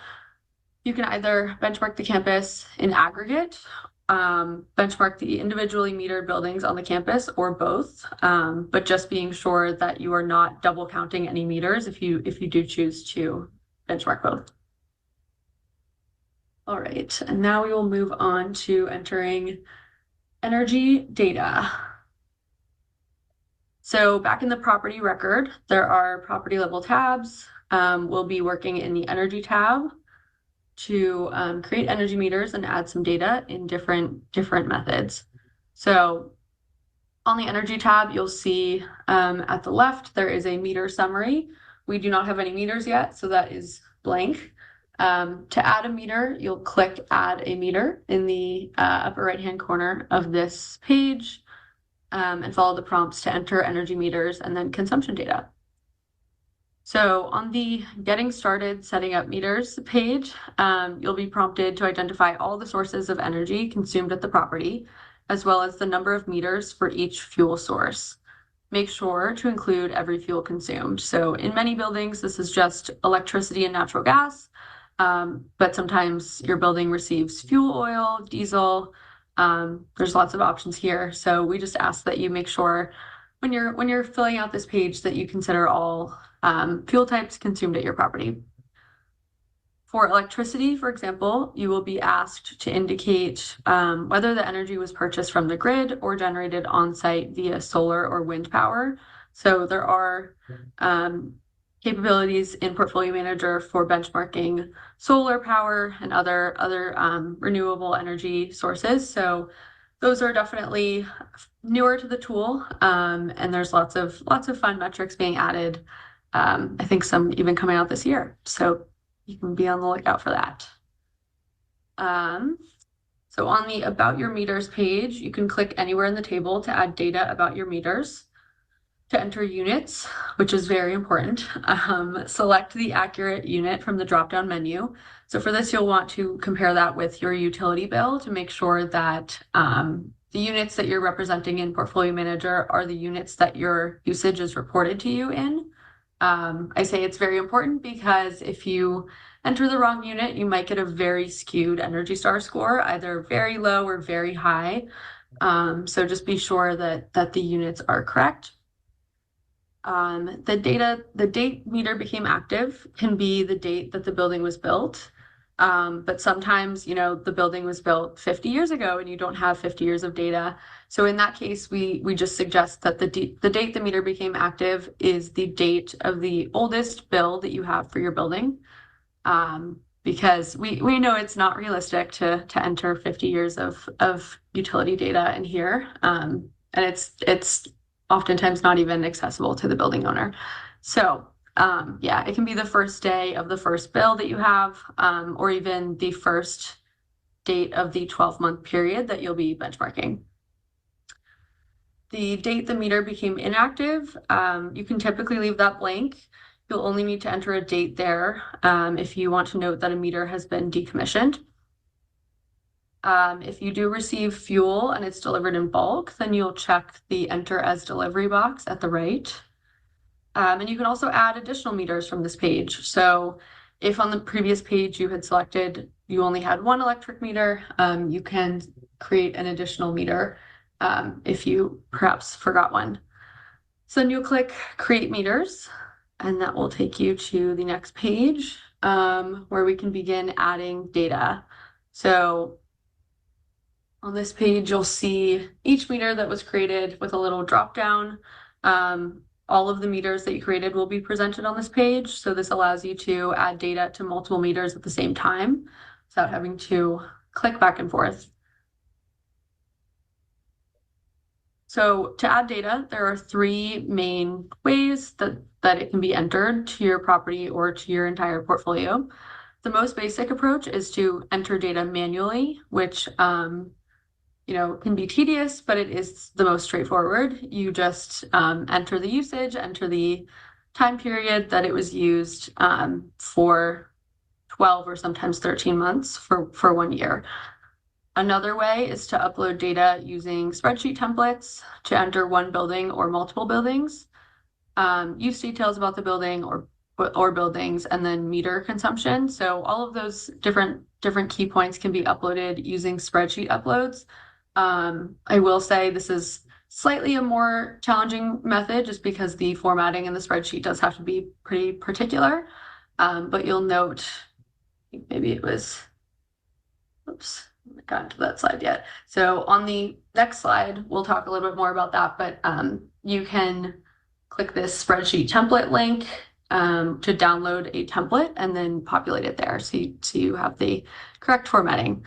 You can either benchmark the campus in aggregate, benchmark the individually metered buildings on the campus, or both, but just being sure that you are not double counting any meters if you do choose to benchmark both. All right, and now we will move on to entering energy data. So back in the property record, there are property level tabs. We'll be working in the energy tab to create energy meters and add some data in different methods. So on the energy tab, you'll see at the left, there is a meter summary. We do not have any meters yet, so that is blank. To add a meter, you'll click add a meter in the upper right-hand corner of this page and follow the prompts to enter energy meters and then consumption data. So on the Getting Started Setting Up Meters page, you'll be prompted to identify all the sources of energy consumed at the property, as well as the number of meters for each fuel source. Make sure to include every fuel consumed. So in many buildings, this is just electricity and natural gas, but sometimes your building receives fuel oil, diesel. There's lots of options here. So we just ask that you make sure when you're filling out this page that you consider all fuel types consumed at your property. For electricity, for example, you will be asked to indicate whether the energy was purchased from the grid or generated on-site via solar or wind power. So there are capabilities in Portfolio Manager for benchmarking solar power and other renewable energy sources. So those are definitely newer to the tool, and there's lots of fun metrics being added. I think some even coming out this year. So you can be on the lookout for that. So on the About Your Meters page, you can click anywhere in the table to add data about your meters. To enter units, which is very important, select the accurate unit from the drop-down menu. So for this, you'll want to compare that with your utility bill to make sure that the units that you're representing in Portfolio Manager are the units that your usage is reported to you in. I say it's very important because if you enter the wrong unit, you might get a very skewed Energy Star score, either very low or very high. So just be sure that the units are correct. The date meter became active can be the date that the building was built. But sometimes, the building was built 50 years ago and you don't have 50 years of data. So in that case, we just suggest that the date the meter became active is the date of the oldest bill that you have for your building. Because we know it's not realistic to enter 50 years of utility data in here. And it's oftentimes not even accessible to the building owner. So it can be the first day of the first bill that you have, or even the first date of the 12-month period that you'll be benchmarking. The date the meter became inactive, you can typically leave that blank. You'll only need to enter a date there if you want to note that a meter has been decommissioned. If you do receive fuel and it's delivered in bulk, then you'll check the Enter as Delivery box at the right. And you can also add additional meters from this page. So if on the previous page you had selected you only had one electric meter, you can create an additional meter if you perhaps forgot one. So then you'll click Create Meters, and that will take you to the next page where we can begin adding data. So on this page, you'll see each meter that was created with a little drop down. All of the meters that you created will be presented on this page. So this allows you to add data to multiple meters at the same time without having to click back and forth. So to add data, there are three main ways that it can be entered to your property or to your entire portfolio. The most basic approach is to enter data manually, which can be tedious, but it is the most straightforward. You just enter the usage, enter the time period that it was used for 12 or sometimes 13 months for 1 year. Another way is to upload data using spreadsheet templates to enter one building or multiple buildings, use details about the building or buildings, and then meter consumption. So all of those different key points can be uploaded using spreadsheet uploads. I will say this is slightly a more challenging method just because the formatting in the spreadsheet does have to be pretty particular. But you'll note, maybe it was, oops, I haven't gotten to that slide yet. So on the next slide, we'll talk a little bit more about that, but you can click this spreadsheet template link to download a template and then populate it there so you have the correct formatting.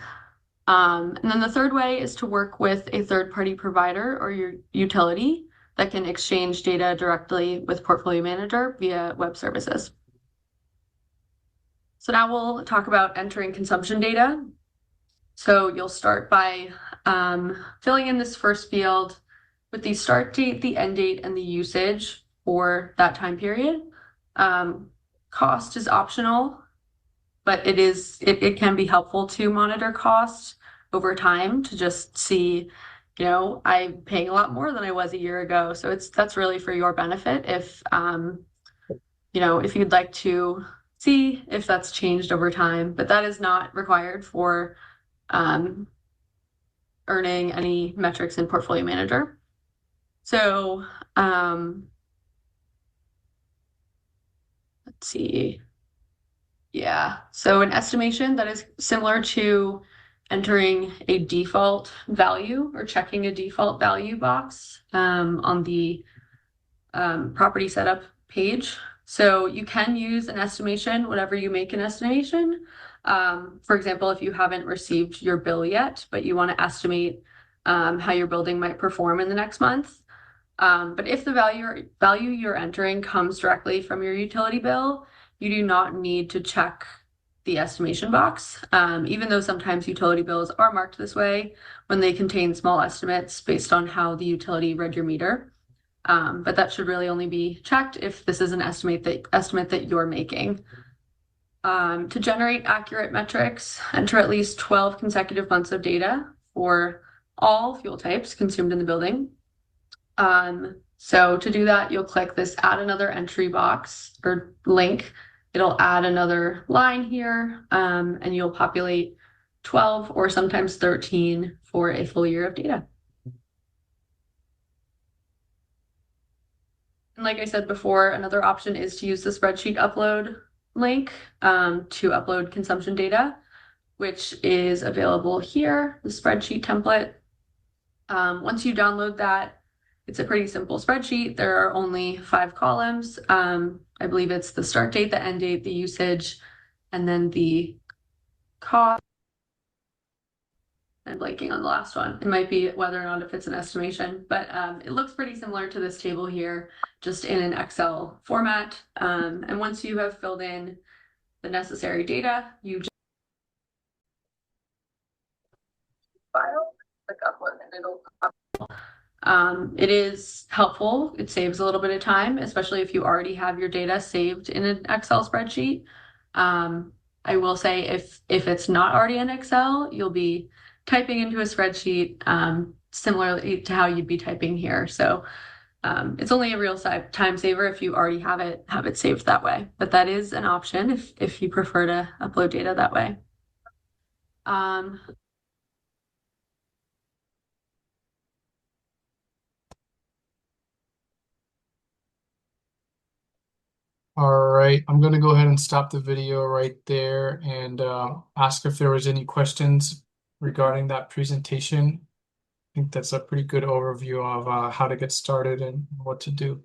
And then the third way is to work with a third-party provider or your utility that can exchange data directly with Portfolio Manager via web services. So now we'll talk about entering consumption data. So you'll start by filling in this first field with the start date, the end date, and the usage for that time period. Cost is optional, but it can be helpful to monitor cost over time to just see, I'm paying a lot more than I was a year ago. So that's really for your benefit if if you'd like to see if that's changed over time, but that is not required for earning any metrics in Portfolio Manager. So let's see. Yeah, so an estimation that is similar to entering a default value or checking a default value box on the property setup page. So you can use an estimation whenever you make an estimation. For example, if you haven't received your bill yet, but you want to estimate how your building might perform in the next month. But if the value you're entering comes directly from your utility bill, you do not need to check the estimation box, even though sometimes utility bills are marked this way when they contain small estimates based on how the utility read your meter. But that should really only be checked if this is an estimate that you're making. To generate accurate metrics, enter at least 12 consecutive months of data for all fuel types consumed in the building. So to do that, you'll click this add another entry box or link. It'll add another line here, and you'll populate 12 or sometimes 13 for a full year of data. And like I said before, another option is to use the spreadsheet upload link to upload consumption data, which is available here, the spreadsheet template. Once you download that, it's a pretty simple spreadsheet. There are only 5 columns. I believe it's the start date, the end date, the usage, and then the cost. I'm blanking on the last one. It might be whether or not if it's an estimation, but it looks pretty similar to this table here, just in an Excel format. And once you have filled in the necessary data, you just file, click upload, and it'll it is helpful. It saves a little bit of time, especially if you already have your data saved in an Excel spreadsheet. I will say if it's not already in Excel, you'll be typing into a spreadsheet similarly to how you'd be typing here. So it's only a real time saver if you already have it saved that way. But that is an option if you prefer to upload data that way. All right, I'm going to go ahead and stop the video right there and ask if there was any questions regarding that presentation. I think that's a pretty good overview of how to get started and what to do.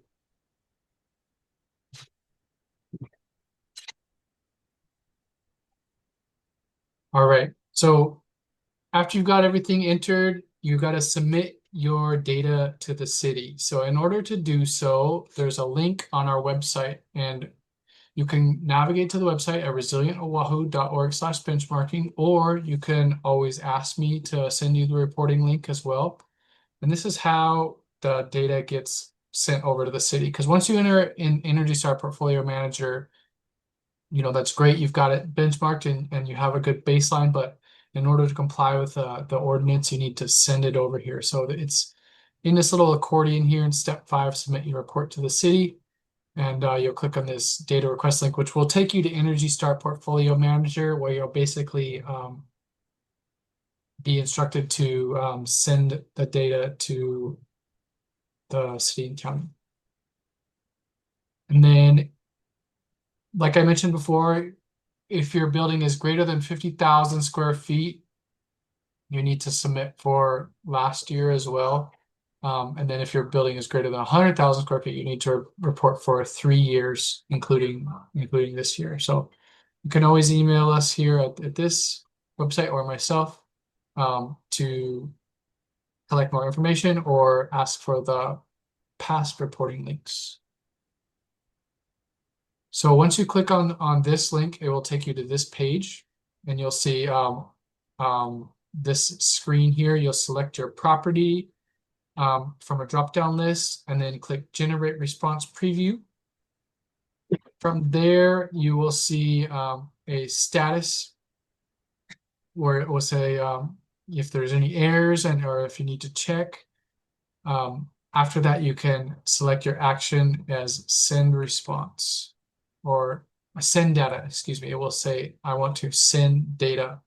All right, so after you've got everything entered, you got to submit your data to the city. So in order to do so, there's a link on our website, and you can navigate to the website at resilientoahu.org/benchmarking, or you can always ask me to send you the reporting link as well. And this is how the data gets sent over to the city. Because once you enter in Energy Star Portfolio Manager, that's great. You've got it benchmarked and you have a good baseline, but in order to comply with the ordinance, you need to send it over here. So it's in this little accordion here in step 5, submit your report to the city. And you'll click on this data request link, which will take you to Energy Star Portfolio Manager, where you'll basically be instructed to send the data to the city and county. And then, like I mentioned before, if your building is greater than 50,000 square feet, you need to submit for last year as well. And then if your building is greater than 100,000 square feet, you need to report for 3 years, including this year. So you can always email us here at this website or myself to collect more information or ask for the past reporting links. So once you click on this link, it will take you to this page, and you'll see this screen here. You'll select your property from a drop-down list, and then click Generate Response Preview. From there, you will see a status where it will say if there's any errors or if you need to check. After that, you can select your action as Send Response or Send Data, excuse me. It will say, I want to send data.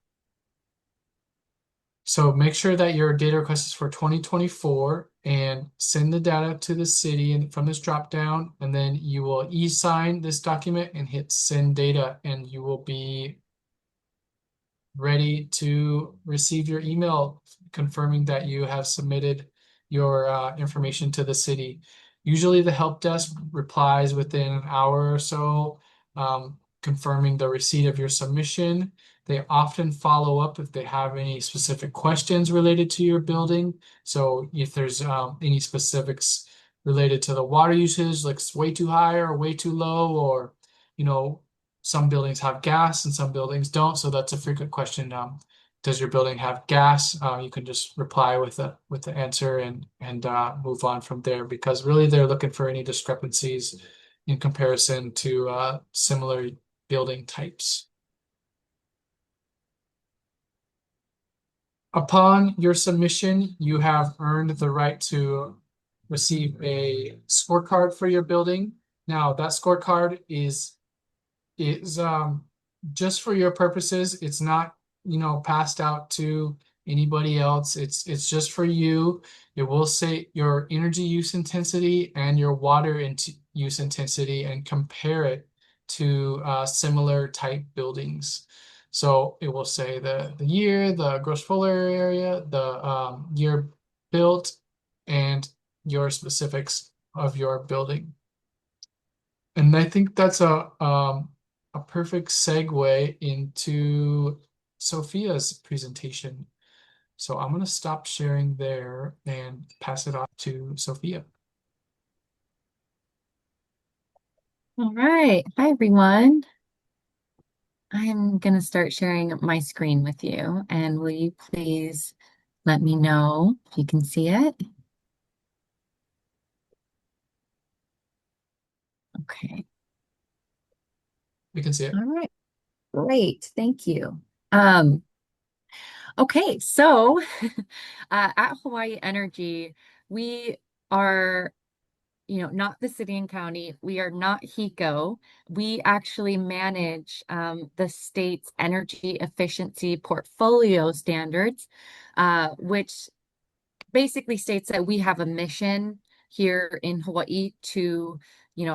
So make sure that your data request is for 2024 and send the data to the city and from this drop down, and then you will e-sign this document and hit Send Data, and you will be ready to receive your email confirming that you have submitted your information to the city. Usually the help desk replies within an hour or so, confirming the receipt of your submission. They often follow up if they have any specific questions related to your building. So if there's any specifics related to the water usage, like it's way too high or way too low, or, you know, some buildings have gas and some buildings don't. So that's a frequent question. Does your building have gas? You can just reply with the answer and move on from there, because really they're looking for any discrepancies in comparison to similar building types. Upon your submission, you have earned the right to receive a scorecard for your building. Now, that scorecard is just for your purposes. It's not, passed out to anybody else. It's just for you. It will say your energy use intensity and your water use intensity and compare it to similar type buildings. So it will say the year, the gross floor area, the year built, and your specifics of your building. And I think that's a perfect segue into Sophia's presentation. So I'm going to stop sharing there and pass it off to Sophia. All right. Hi, everyone. I'm going to start sharing my screen with you, and will you please let me know if you can see it? Okay. We can see it. All right. Great. Thank you. Okay, so at Hawai'i Energy, we are not the city and county. We are not HECO. We actually manage the state's energy efficiency portfolio standards, which basically states that we have a mission here in Hawaii to,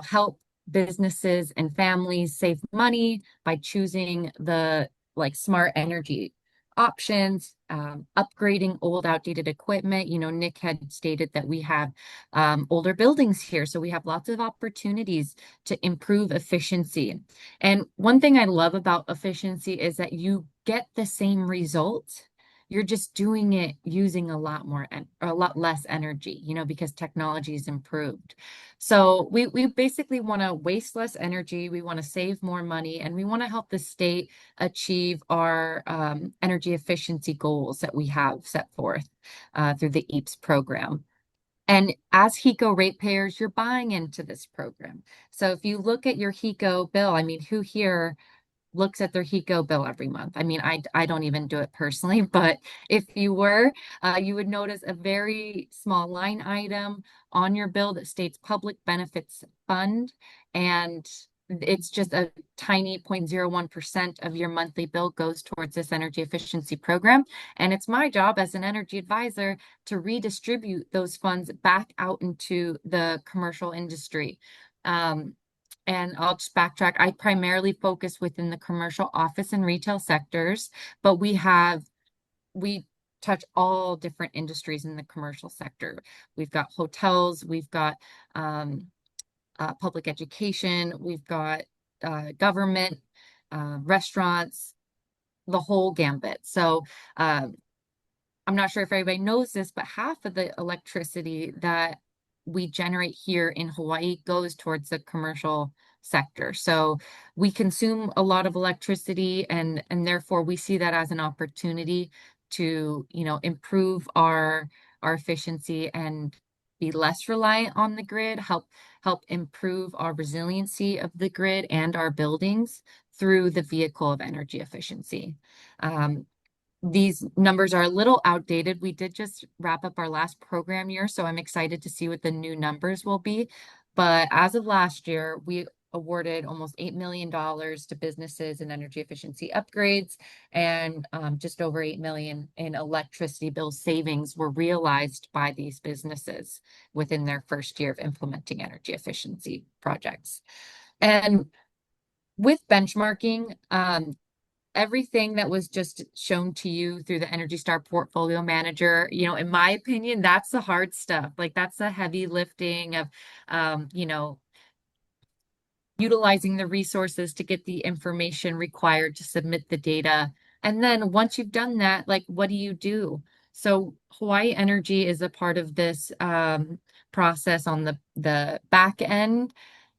help businesses and families save money by choosing the smart energy options, upgrading old outdated equipment. Nick had stated that we have older buildings here, so we have lots of opportunities to improve efficiency. And one thing I love about efficiency is that you get the same result. You're just doing it using a lot less energy, because technology is improved. So we basically want to waste less energy. We want to save more money, and we want to help the state achieve our energy efficiency goals that we have set forth through the EPS program. And as HECO ratepayers, you're buying into this program. So if you look at your HECO bill, who here looks at their HECO bill every month. I mean, I don't even do it personally, but if you were, you would notice a very small line item on your bill that states Public Benefits Fund, and it's just a tiny 0.01% of your monthly bill goes towards this energy efficiency program. And it's my job as an energy advisor to redistribute those funds back out into the commercial industry. And I'll just backtrack. I primarily focus within the commercial office and retail sectors, but we touch all different industries in the commercial sector. We've got hotels, we've got public education, we've got government, restaurants, the whole gambit. So I'm not sure if everybody knows this, but half of the electricity that we generate here in Hawaii goes towards the commercial sector. So we consume a lot of electricity, and therefore we see that as an opportunity to, improve our efficiency and be less reliant on the grid, help improve our resiliency of the grid and our buildings through the vehicle of energy efficiency. These numbers are a little outdated. We did just wrap up our last program year, so I'm excited to see what the new numbers will be. But as of last year, we awarded almost $8 million to businesses in energy efficiency upgrades, and just over $8 million in electricity bill savings were realized by these businesses within their first year of implementing energy efficiency projects. And with benchmarking, everything that was just shown to you through the Energy Star Portfolio Manager, in my opinion, that's the hard stuff. Like, that's the heavy lifting of, utilizing the resources to get the information required to submit the data. And then once you've done that, like, what do you do? So Hawai'i Energy is a part of this process on the back end.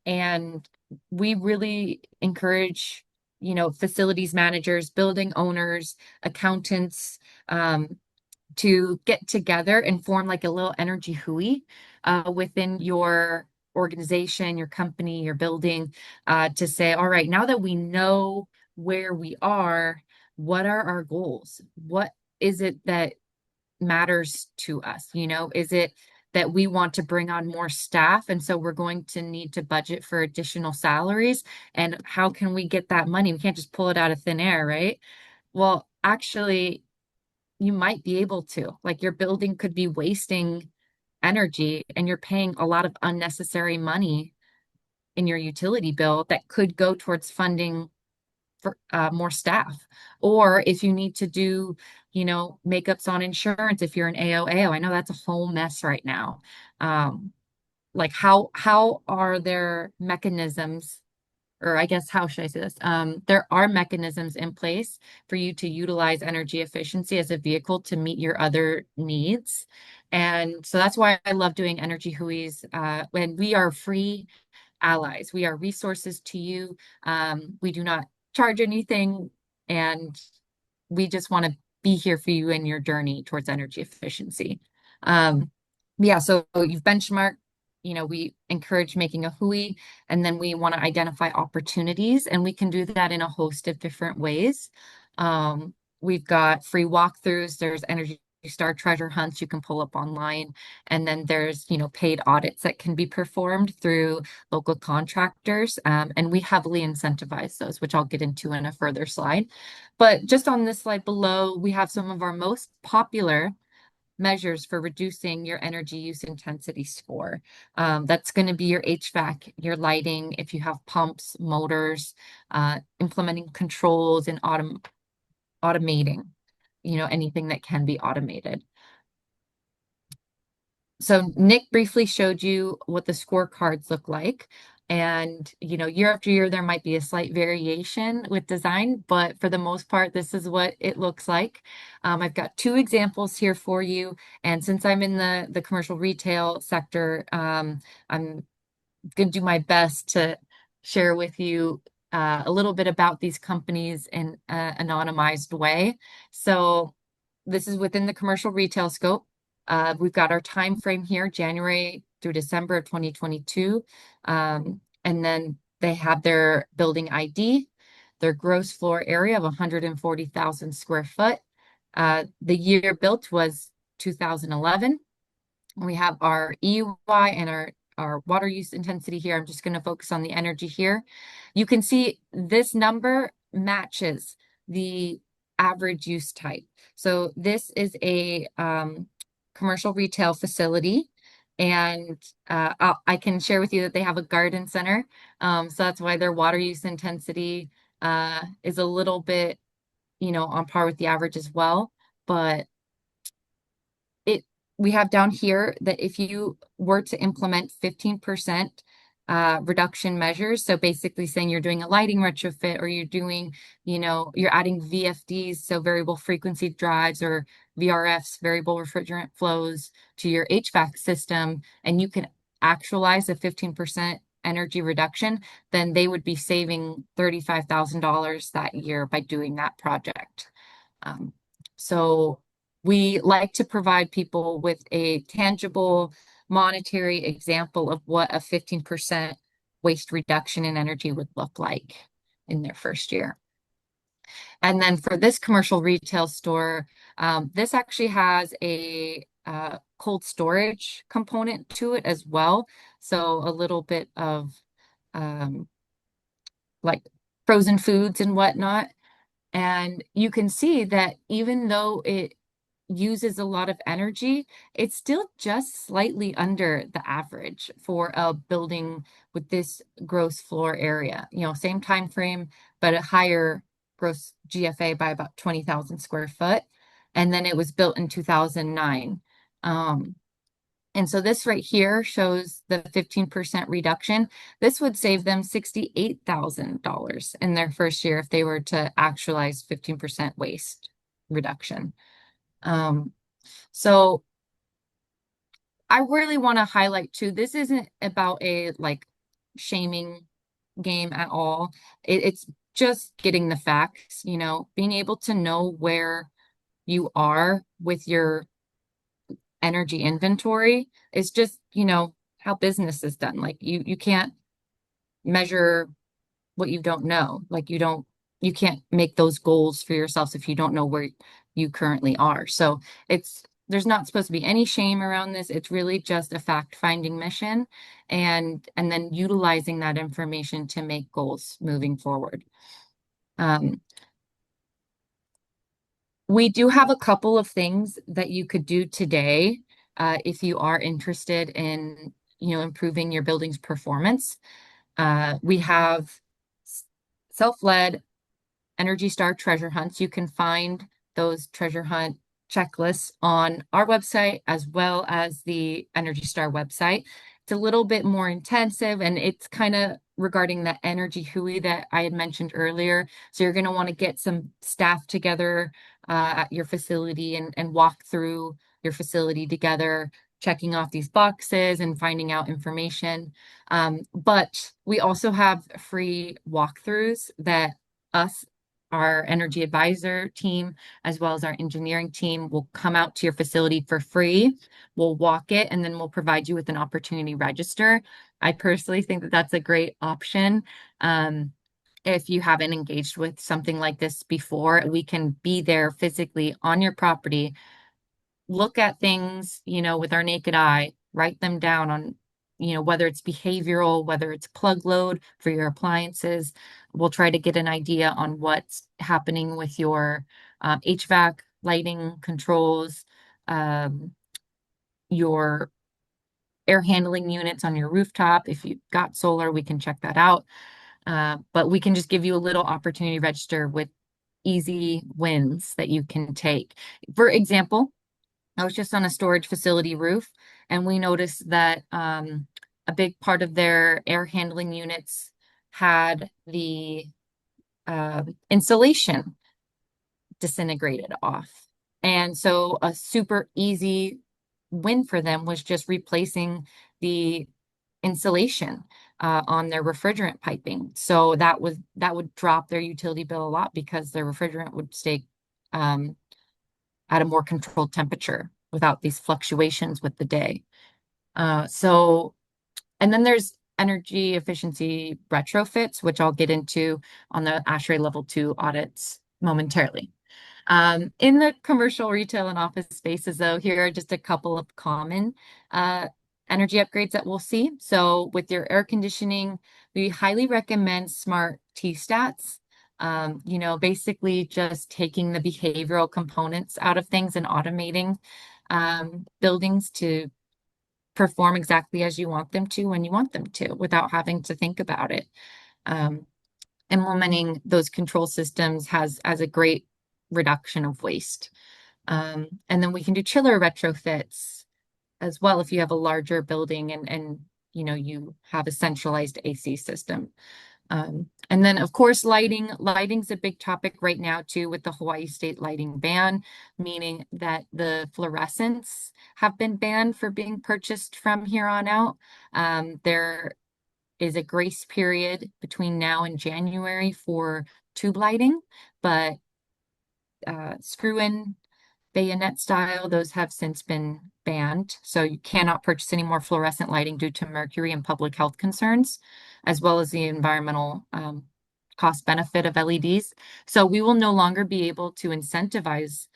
And we really encourage facilities managers, building owners, accountants, to get together and form like a little energy hui within your organization, your company, your building, to say, all right, now that we know where we are, what are our goals? What is it that matters to us? Is it that we want to bring on more staff, and so we're going to need to budget for additional salaries? And how can we get that money? We can't just pull it out of thin air, right? Well, actually, you might be able to. Like, your building could be wasting energy and you're paying a lot of unnecessary money in your utility bill that could go towards funding for more staff. Or if you need to do, makeups on insurance, if you're an AO. I know that's a whole mess right now. Like, how are there mechanisms, or I guess, how should I say this? There are mechanisms in place for you to utilize energy efficiency as a vehicle to meet your other needs. And so that's why I love doing energy huis. When we are free allies, we are resources to you. We do not charge anything, and we just want to be here for you in your journey towards energy efficiency. Yeah, so you've benchmarked. We encourage making a hui, and then we want to identify opportunities, and we can do that in a host of different ways. We've got free walkthroughs. There's Energy Star treasure hunts you can pull up online, and then there's paid audits that can be performed through local contractors, and we heavily incentivize those, which I'll get into in a further slide. But just on this slide below, we have some of our most popular measures for reducing your energy use intensity score. That's going to be your HVAC, your lighting, if you have pumps, motors, implementing controls and automating, anything that can be automated. So Nick briefly showed you what the scorecards look like. And, year after year, there might be a slight variation with design, but for the most part, this is what it looks like. I've got two examples here for you. And since I'm in the commercial retail sector, I'm going to do my best to share with you a little bit about these companies in an anonymized way. So this is within the commercial retail scope. We've got our time frame here, January through December of 2022. And then they have their building ID, their gross floor area of 140,000 square foot. The year built was 2011. We have our EUI and our water use intensity here. I'm just going to focus on the energy here. You can see this number matches the average use type. So this is a commercial retail facility, and I can share with you that they have a garden center. So that's why their water use intensity is a little bit, on par with the average as well. But we have down here that if you were to implement 15% reduction measures, so basically saying you're doing a lighting retrofit, or you're doing, you're adding VFDs, so variable frequency drives, or VRFs, variable refrigerant flows, to your HVAC system, and you can actualize a 15% energy reduction, then they would be saving $35,000 that year by doing that project. So we like to provide people with a tangible monetary example of what a 15% waste reduction in energy would look like in their first year. And then for this commercial retail store, this actually has a cold storage component to it as well. So a little bit of like frozen foods and whatnot. And you can see that even though it uses a lot of energy, it's still just slightly under the average for a building with this gross floor area. Same time frame, but a higher gross GFA by about 20,000 square foot. And then it was built in 2009. And so this right here shows the 15% reduction. This would save them $68,000 in their first year if they were to actualize 15% waste reduction. So I really want to highlight too, this isn't about a shaming game at all. It's just getting the facts, being able to know where you are with your energy inventory is just, how business is done. You can't measure what you don't know. You can't make those goals for yourselves if you don't know where you currently are. So there's not supposed to be any shame around this. It's really just a fact-finding mission, and then utilizing that information to make goals moving forward. We do have a couple of things that you could do today if you are interested in, improving your building's performance. We have self-led Energy Star treasure hunts. You can find those treasure hunt checklists on our website as well as the Energy Star website. It's a little bit more intensive, and it's kind of regarding that energy HUI that I had mentioned earlier. So you're going to want to get some staff together at your facility and walk through your facility together, checking off these boxes and finding out information. But we also have free walkthroughs that our energy advisor team, as well as our engineering team, will come out to your facility for free. We'll walk it, and then we'll provide you with an opportunity register. I personally think that that's a great option. If you haven't engaged with something like this before, we can be there physically on your property, look at things, with our naked eye, write them down on, whether it's behavioral, whether it's plug load for your appliances. We'll try to get an idea on what's happening with your HVAC, lighting controls, your air handling units on your rooftop. If you've got solar, we can check that out. But we can just give you a little opportunity register with easy wins that you can take. For example, I was just on a storage facility roof, and we noticed that a big part of their air handling units had the insulation disintegrated off. And so a super easy win for them was just replacing the insulation on their refrigerant piping. So that would drop their utility bill a lot, because their refrigerant would stay at a more controlled temperature without these fluctuations with the day. And then there's energy efficiency retrofits, which I'll get into on the ASHRAE Level 2 audits momentarily. In the commercial, retail, and office spaces, though, here are just a couple of common energy upgrades that we'll see. So with your air conditioning, we highly recommend smart T-stats. Basically just taking the behavioral components out of things and automating buildings to perform exactly as you want them to when you want them to without having to think about it. Implementing those control systems has a great reduction of waste. And then we can do chiller retrofits as well if you have a larger building and you have a centralized AC system. And then of course lighting's a big topic right now too, with the Hawaii state lighting ban, meaning that the fluorescents have been banned for being purchased from here on out. There is a grace period between now and January for tube lighting, but screw-in bayonet style, those have since been banned. So you cannot purchase any more fluorescent lighting due to mercury and public health concerns, as well as the environmental cost benefit of LEDs. So we will no longer be able to incentivize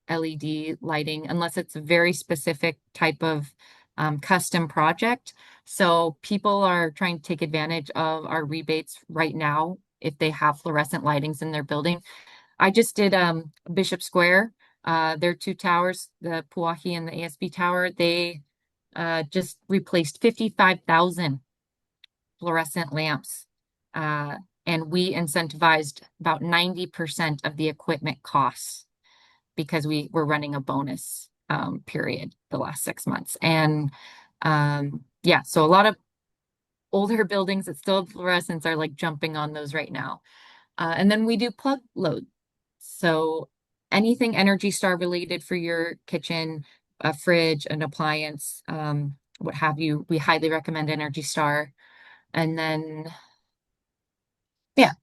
LED lighting unless it's a very specific type of custom project. So people are trying to take advantage of our rebates right now if they have fluorescent lightings in their building. I just did Bishop Square. Their two towers, the Puahi and the ASB tower, they just replaced 55,000 fluorescent lamps. And we incentivized about 90% of the equipment costs because we were running a bonus period the last 6 months. And yeah, so a lot of older buildings that still have fluorescents are like jumping on those right now. And then we do plug load. So anything Energy Star related for your kitchen, a fridge, an appliance, what have you, we highly recommend Energy Star. And then, yeah.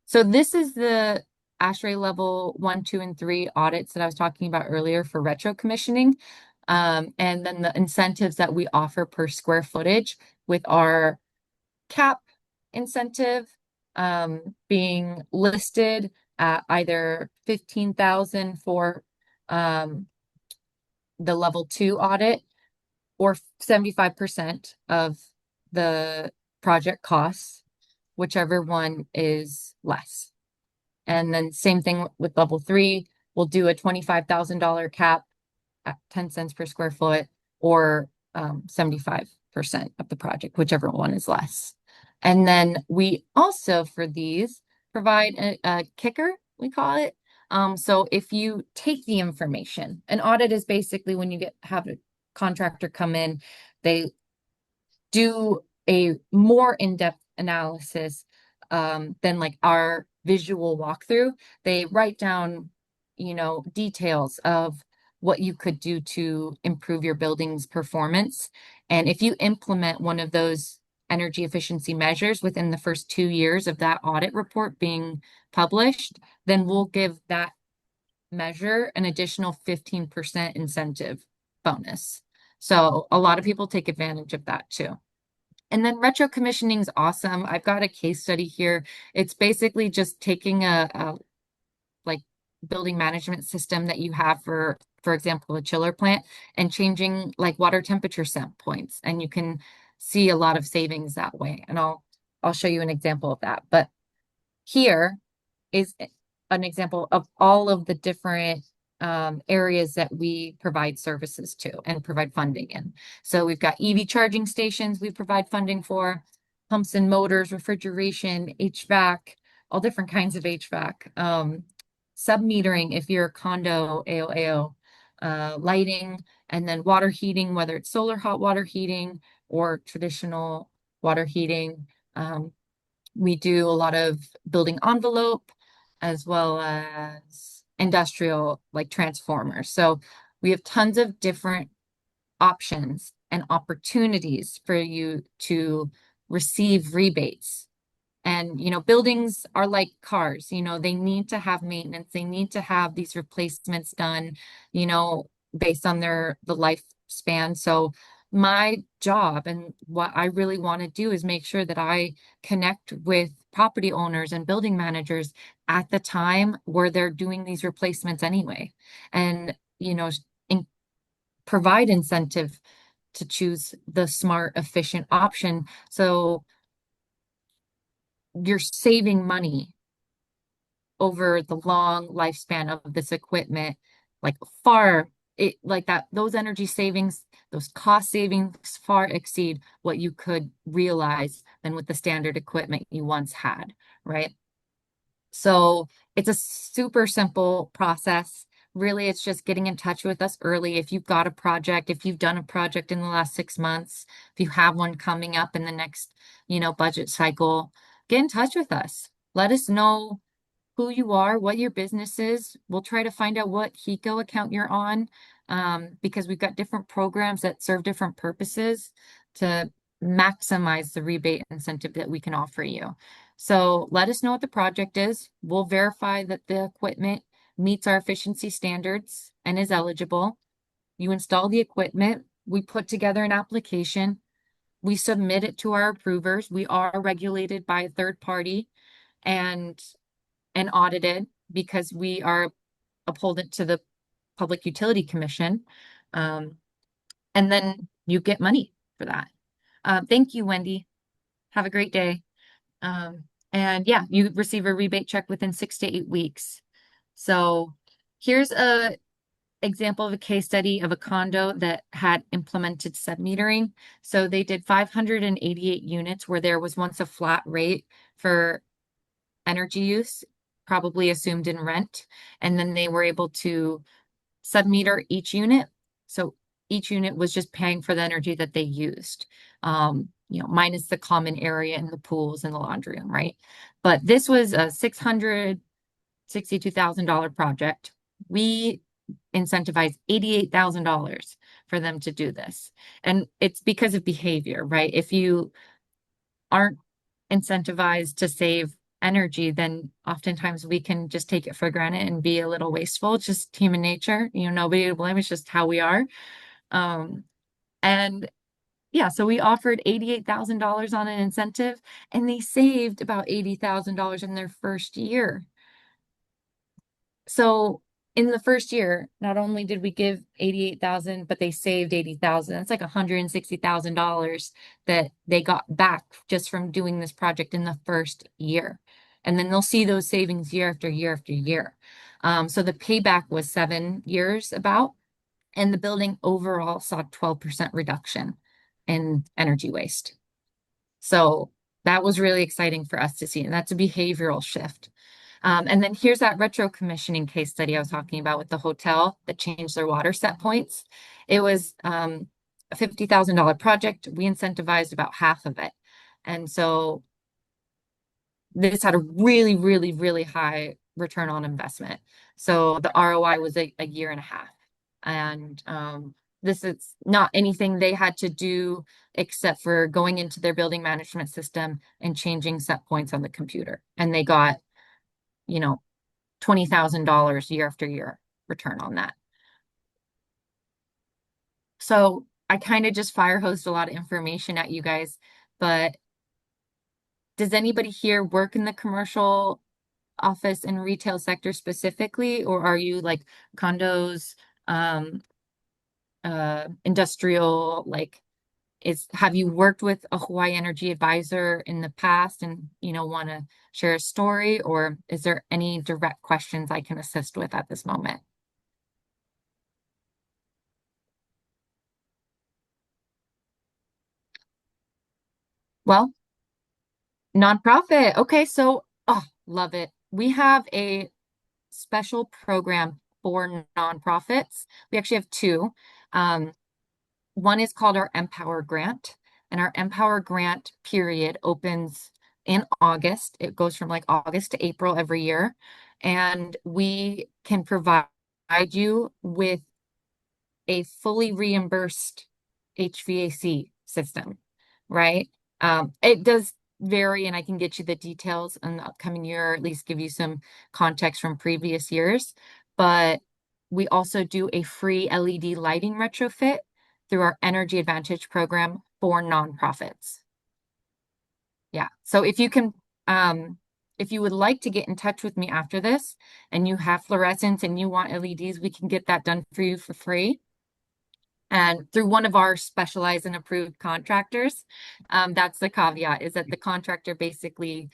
So this is the ASHRAE level 1, 2, and 3 audits that I was talking about earlier for retro commissioning. And then the incentives that we offer per square footage with our cap incentive being listed at either 15,000 for the level 2 audit or 75% of the project costs, whichever one is less. And then same thing with level 3, we'll do a $25,000 cap at 10 cents per square foot or 75% of the project, whichever one is less. And then we also, for these, provide a kicker, we call it. So if you take the information, an audit is basically when you have a contractor come in, they do a more in-depth analysis than like our visual walkthrough. They write down, details of what you could do to improve your building's performance. And if you implement one of those energy efficiency measures within the first 2 years of that audit report being published, then we'll give that measure an additional 15% incentive bonus. So a lot of people take advantage of that too. And then retro commissioning is awesome. I've got a case study here. It's basically just taking a like building management system that you have for example, a chiller plant and changing like water temperature set points. And you can see a lot of savings that way. And I'll show you an example of that. But here is an example of all of the different areas that we provide services to and provide funding in. So we've got EV charging stations we provide funding for, pumps and motors, refrigeration, HVAC, all different kinds of HVAC, sub-metering if you're a condo, AOAO, lighting, and then water heating, whether it's solar hot water heating or traditional water heating. We do a lot of building envelope as well as industrial like transformers. So we have tons of different options and opportunities for you to receive rebates. And, buildings are like cars, they need to have maintenance. They need to have these replacements done, based on the lifespan. So my job and what I really want to do is make sure that I connect with property owners and building managers at the time where they're doing these replacements anyway. And, provide incentive to choose the smart, efficient option. So you're saving money over the long lifespan of this equipment, like those energy savings, those cost savings far exceed what you could realize than with the standard equipment you once had, right? So it's a super simple process. Really, it's just getting in touch with us early. If you've got a project, if you've done a project in the last 6 months, if you have one coming up in the next, budget cycle, get in touch with us. Let us know who you are, what your business is. We'll try to find out what HECO account you're on, because we've got different programs that serve different purposes to maximize the rebate incentive that we can offer you. So let us know what the project is. We'll verify that the equipment meets our efficiency standards and is eligible. You install the equipment. We put together an application. We submit it to our approvers. We are regulated by a third party and audited because we are upholding to the Public Utility Commission. And then you get money for that. Thank you, Wendy. Have a great day. And yeah, you receive a rebate check within 6 to 8 weeks. So here's a example of a case study of a condo that had implemented sub-metering. So they did 588 units where there was once a flat rate for energy use, probably assumed in rent. And then they were able to sub-meter each unit. So each unit was just paying for the energy that they used, minus the common area and the pools and the laundry room, right? But this was a $662,000 project. We incentivized $88,000 for them to do this. And it's because of behavior, right? If you aren't incentivized to save energy, then oftentimes we can just take it for granted and be a little wasteful. It's just human nature, nobody to blame. It's just how we are. And yeah, so we offered $88,000 on an incentive and they saved about $80,000 in their first year. So in the first year, not only did we give 88,000, but they saved 80,000. That's like $160,000 that they got back just from doing this project in the first year. And then they'll see those savings year after year after year. So the payback was 7 years about, and the building overall saw 12% reduction in energy waste. So that was really exciting for us to see. And that's a behavioral shift. And then here's that retro commissioning case study I was talking about with the hotel that changed their water set points. It was a $50,000 project. We incentivized about half of it. And so this had a really, really, really high return on investment. So the ROI was a year and a half. And this is not anything they had to do except for going into their building management system and changing set points on the computer. And they got $20,000 year after year return on that. So I kind of just fire hosed a lot of information at you guys, but does anybody here work in the commercial office and retail sector specifically, or are you like condos, industrial, have you worked with a Hawai'i Energy advisor in the past and, want to share a story, or is there any direct questions I can assist with at this moment? Well, nonprofit. Okay, so, love it. We have a special program for nonprofits. We actually have two. One is called our Empower Grant, and our Empower Grant period opens in August. It goes from August to April every year, and we can provide you with a fully reimbursed HVAC system, right? It does vary, and I can get you the details in the upcoming year, or at least give you some context from previous years. But we also do a free LED lighting retrofit through our Energy Advantage program for nonprofits. Yeah. So if you can, if you would like to get in touch with me after this and you have fluorescents and you want LEDs, we can get that done for you for free. And through one of our specialized and approved contractors. That's the caveat, is that the contractor basically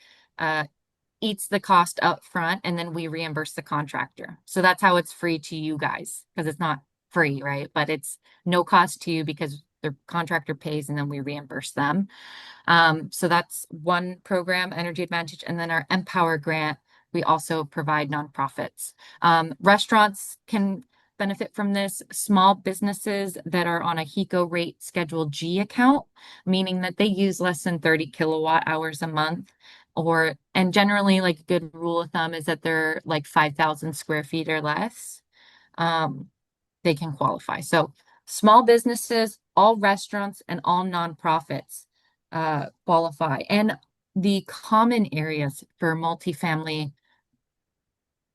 eats the cost up front and then we reimburse the contractor. So that's how it's free to you guys, because it's not free, right? But it's no cost to you because the contractor pays and then we reimburse them. So that's one program, Energy Advantage. And then our Empower grant, we also provide nonprofits. Restaurants can benefit from this. Small businesses that are on a HECO rate Schedule G account, meaning that they use less than 30 kilowatt hours a month, and generally, like, a good rule of thumb is that they're like 5,000 square feet or less. They can qualify. So small businesses, all restaurants, and all nonprofits qualify. And the common areas for multifamily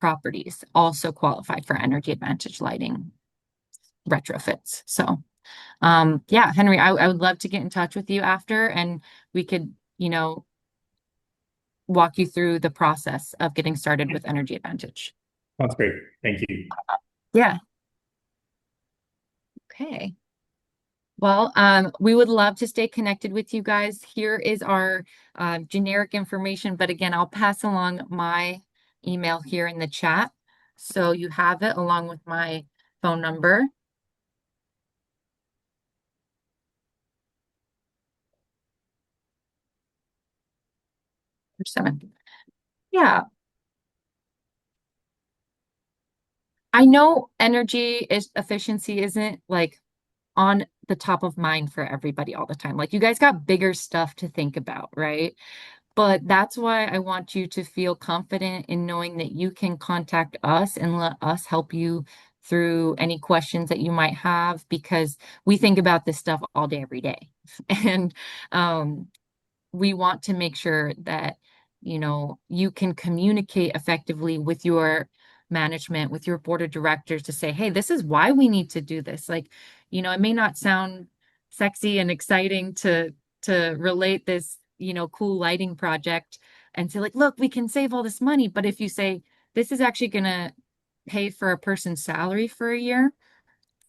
properties also qualify for Energy Advantage lighting retrofits. So yeah, Henry, I would love to get in touch with you after, and we could, walk you through the process of getting started with Energy Advantage. That's great. Thank you. Yeah. Okay. Well, we would love to stay connected with you guys. Here is our generic information, but again, I'll pass along my email here in the chat, so you have it along with my phone number. Yeah. I know energy efficiency isn't like on the top of mind for everybody all the time. Like, you guys got bigger stuff to think about, right? But that's why I want you to feel confident in knowing that you can contact us and let us help you through any questions that you might have, because we think about this stuff all day, every day. And we want to make sure that, you can communicate effectively with your management, with your board of directors, to say, hey, this is why we need to do this. Like, it may not sound sexy and exciting to relate this, cool lighting project and say, like, look, we can save all this money. But if you say, this is actually going to pay for a person's salary for a year,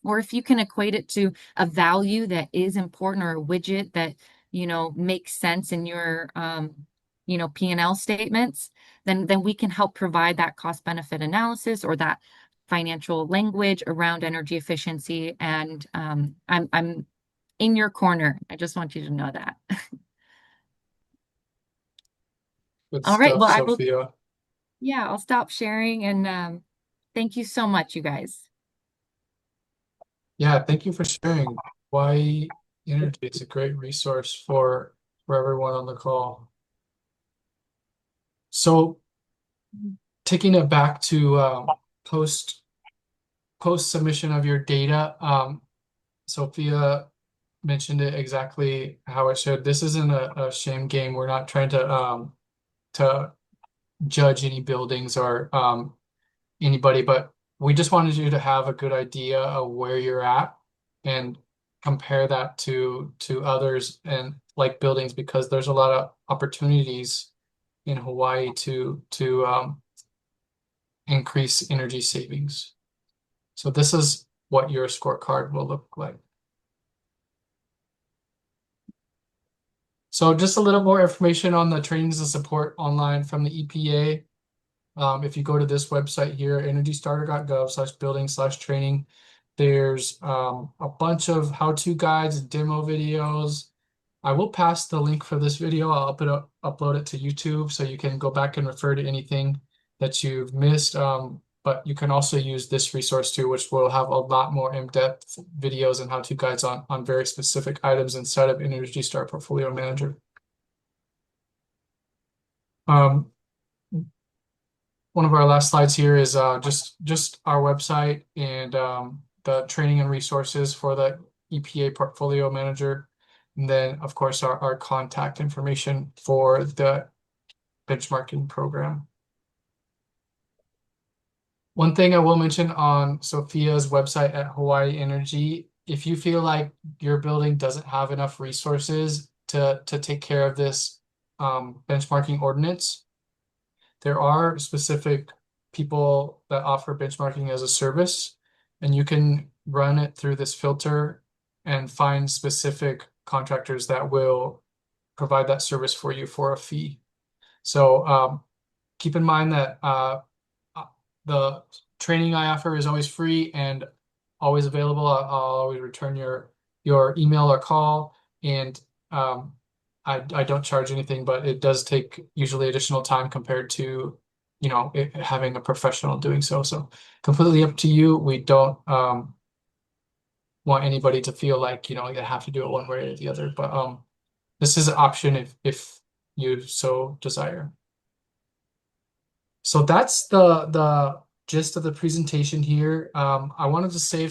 or if you can equate it to a value that is important, or a widget that, makes sense in your, P&L statements, then we can help provide that cost benefit analysis or that financial language around energy efficiency. And I'm in your corner. I just want you to know that. Good All right. stuff, Well, Sophia. I'll stop sharing, and thank you so much, you guys. Yeah, thank you for sharing. Hawai'i Energy, it's a great resource for everyone on the call. So taking it back to post submission of your data, Sophia mentioned it exactly how it should. This isn't a shame game. We're not trying to judge any buildings or anybody, but we just wanted you to have a good idea of where you're at and compare that to others and like buildings, because there's a lot of opportunities in Hawaii to increase energy savings. So this is what your scorecard will look like. So just a little more information on the trainings and support online from the EPA. If you go to this website here, energystarter.gov/building/training, there's a bunch of how-to guides, demo videos. I will pass the link for this video. I'll upload it to YouTube, so you can go back and refer to anything that you've missed. But you can also use this resource too, which will have a lot more in-depth videos and how-to guides on very specific items inside of Energy Star Portfolio Manager. One of our last slides here is just our website and the training and resources for the EPA Portfolio Manager. And then, of course, our contact information for the benchmarking program. One thing I will mention on Sophia's website at Hawai'i Energy if you feel like your building doesn't have enough resources to take care of this benchmarking ordinance, there are specific people that offer benchmarking as a service, and you can run it through this filter and find specific contractors that will provide that service for you for a fee. So keep in mind that the training I offer is always free and always available. I'll always return your email or call, and I don't charge anything, but it does take usually additional time compared to, you know, having a professional doing so. So completely up to you. We don't want anybody to feel like, you know, they have to do it one way or the other. But this is an option if you so desire. So that's the gist of the presentation here. I wanted to save